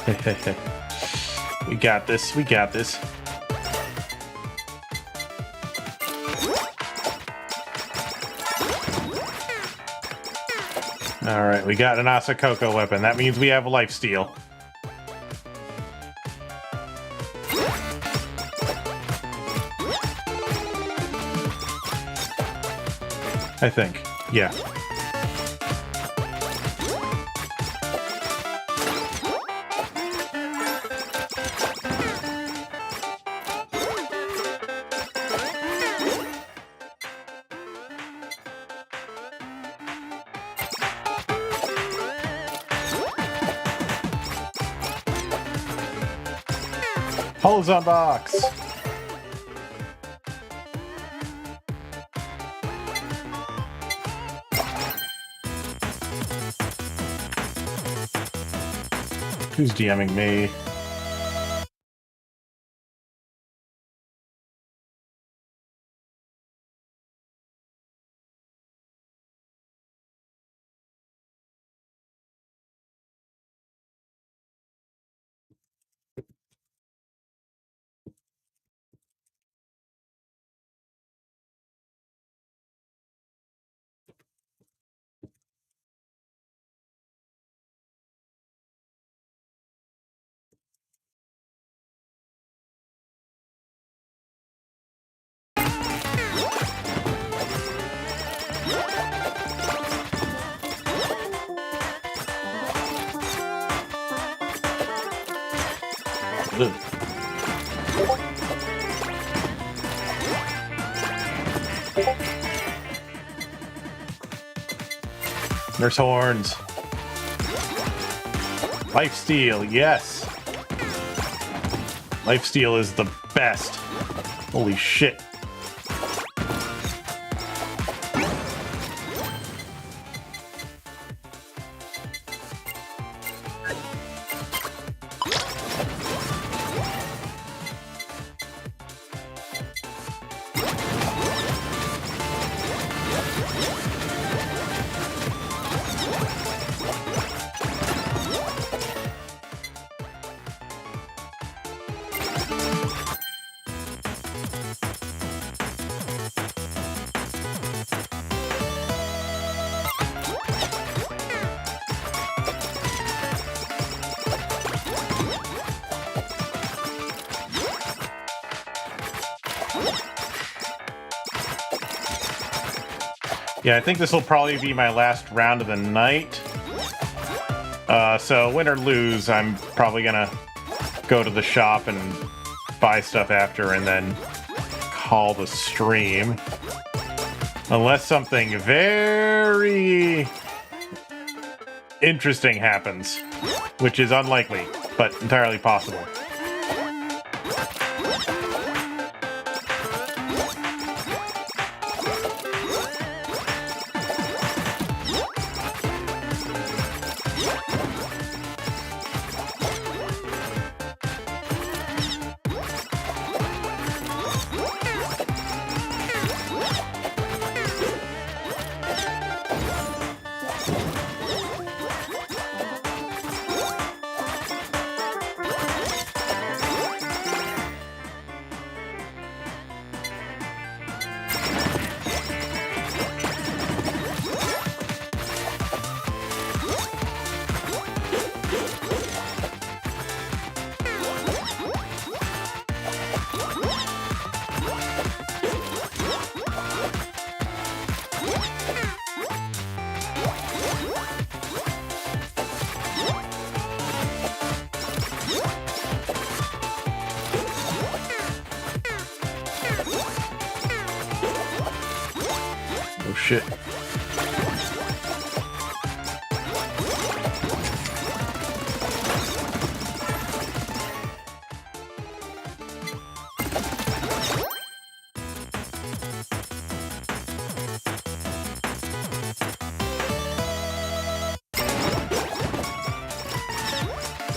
We got this. We got this. Alright, we got an Asakoko weapon. That means we have lifesteal. I think. Yeah. Holozone box! Who's DMing me? Ugh. Nurse horns. Lifesteal, yes. Lifesteal is the best. Holy shit. Yeah, I think this will probably be my last round of the night. So win or lose, I'm probably gonna go to the shop and buy stuff after and then call the stream. Unless something very interesting happens, which is unlikely, but entirely possible. Shit.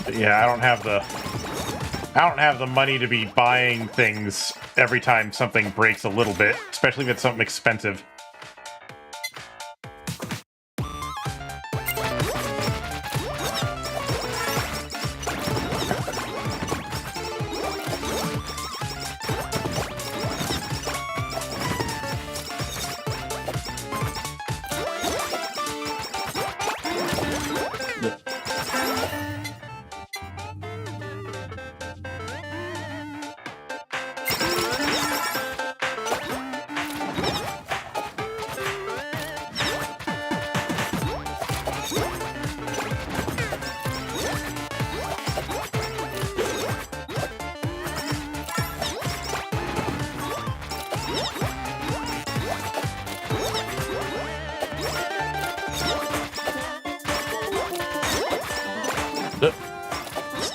But yeah, I don't have the money to be buying things every time something breaks a little bit, especially if it's something expensive.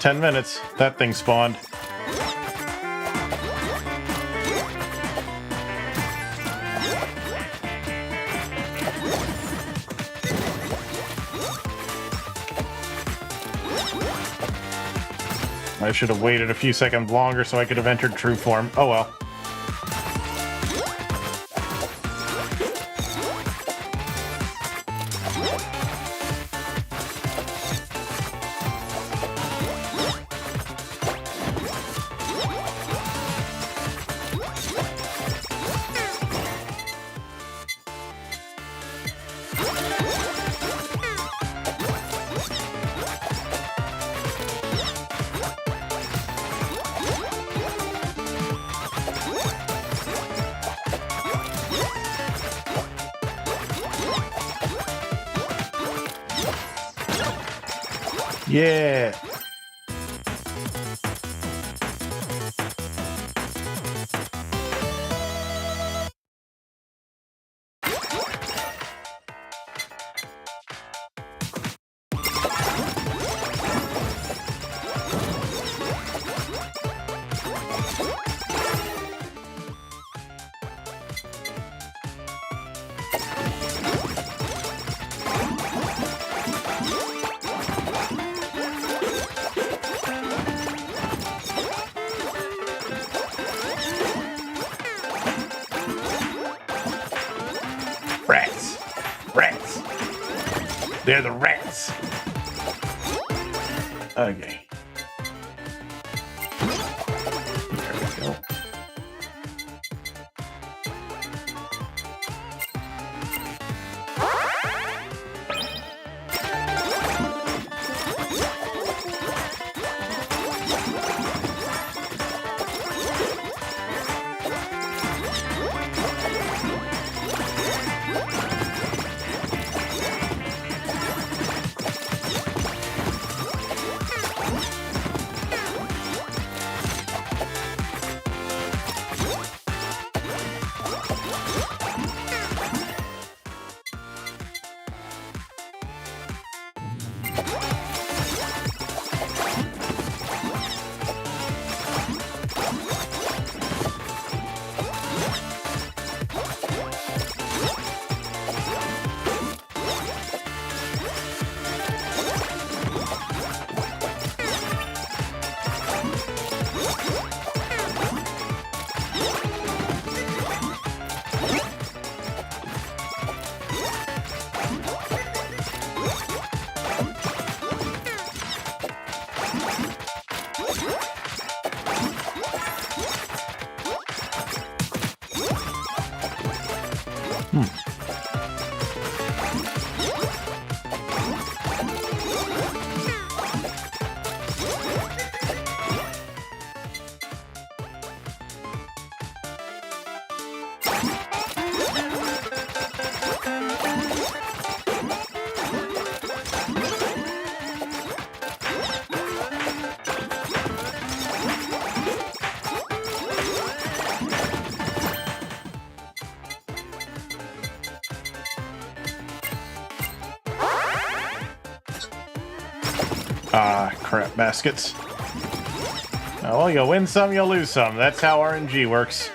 10 minutes. That thing spawned. I should have waited a few seconds longer so I could have entered true form. Oh well. Yeah. Rats. Rats. They're the rats. Okay. There we go. Ah, crap baskets. Oh, well, you'll win some, you'll lose some. That's how RNG works.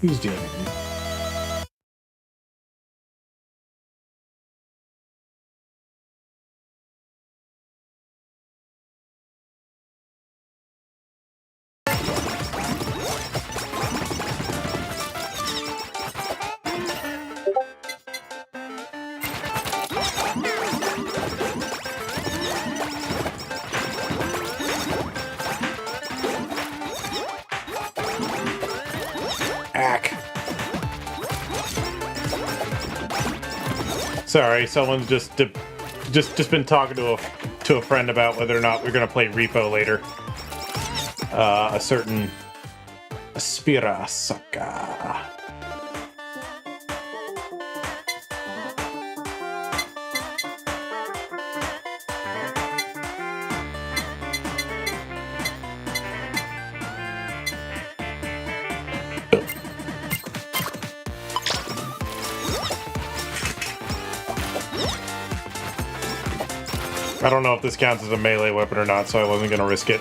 Who's DMing me? Sorry, someone's just been talking to a friend about whether or not we're gonna play Repo later. A certain Aspira Saka. I don't know if this counts as a melee weapon or not, so I wasn't gonna risk it.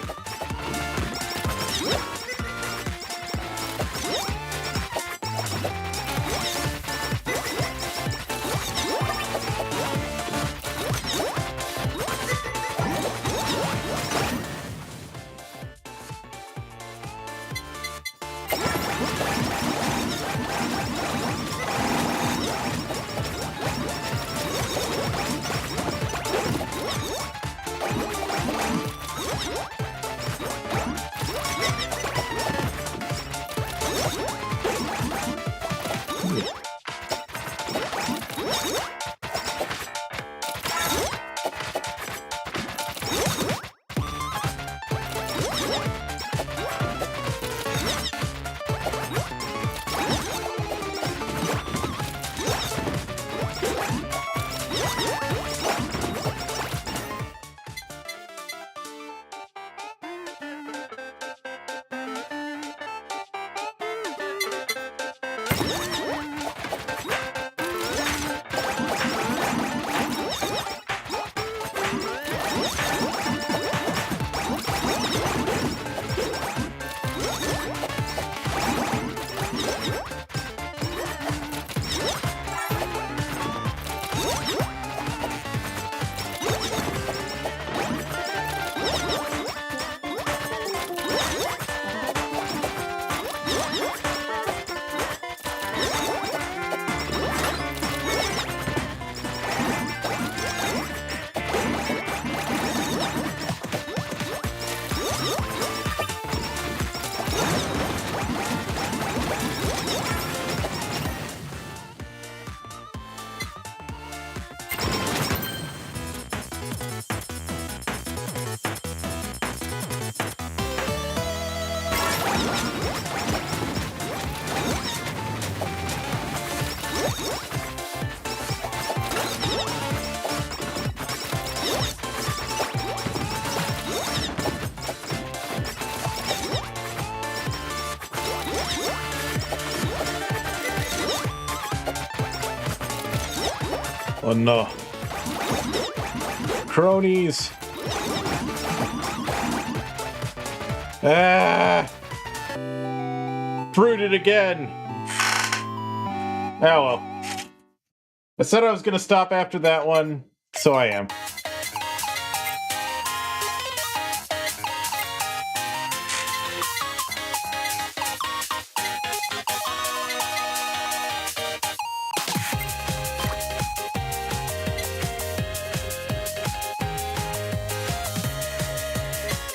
Oh no. Cronies! Ah! Fruited again! Oh well. I said I was gonna stop after that one, so I am.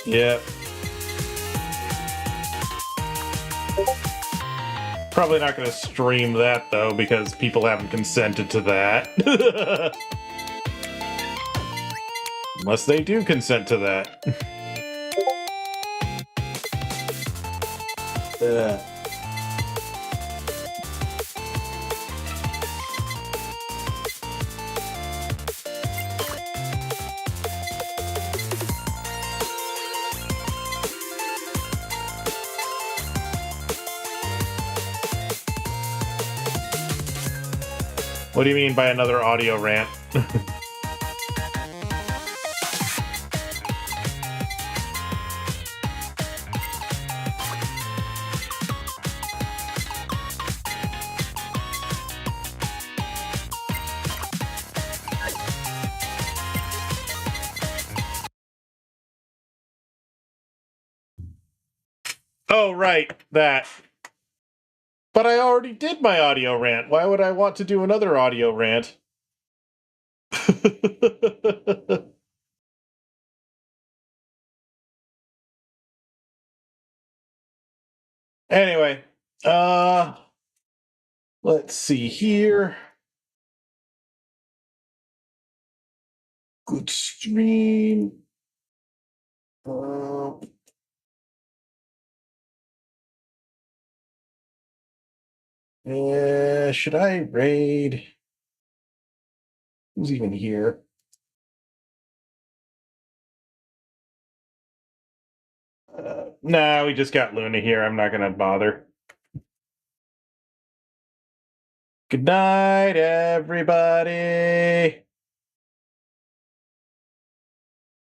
Yep. Probably not going to stream that, though, because people haven't consented to that. Unless they do consent to that. What do you mean by another audio rant? Oh, right, that. But I already did my audio rant. Why would I want to do another audio rant? Anyway, uh, let's see here. Good stream. Uh, should I raid? Who's even here? Nah, we just got Luna here. I'm not gonna bother. Good night, everybody.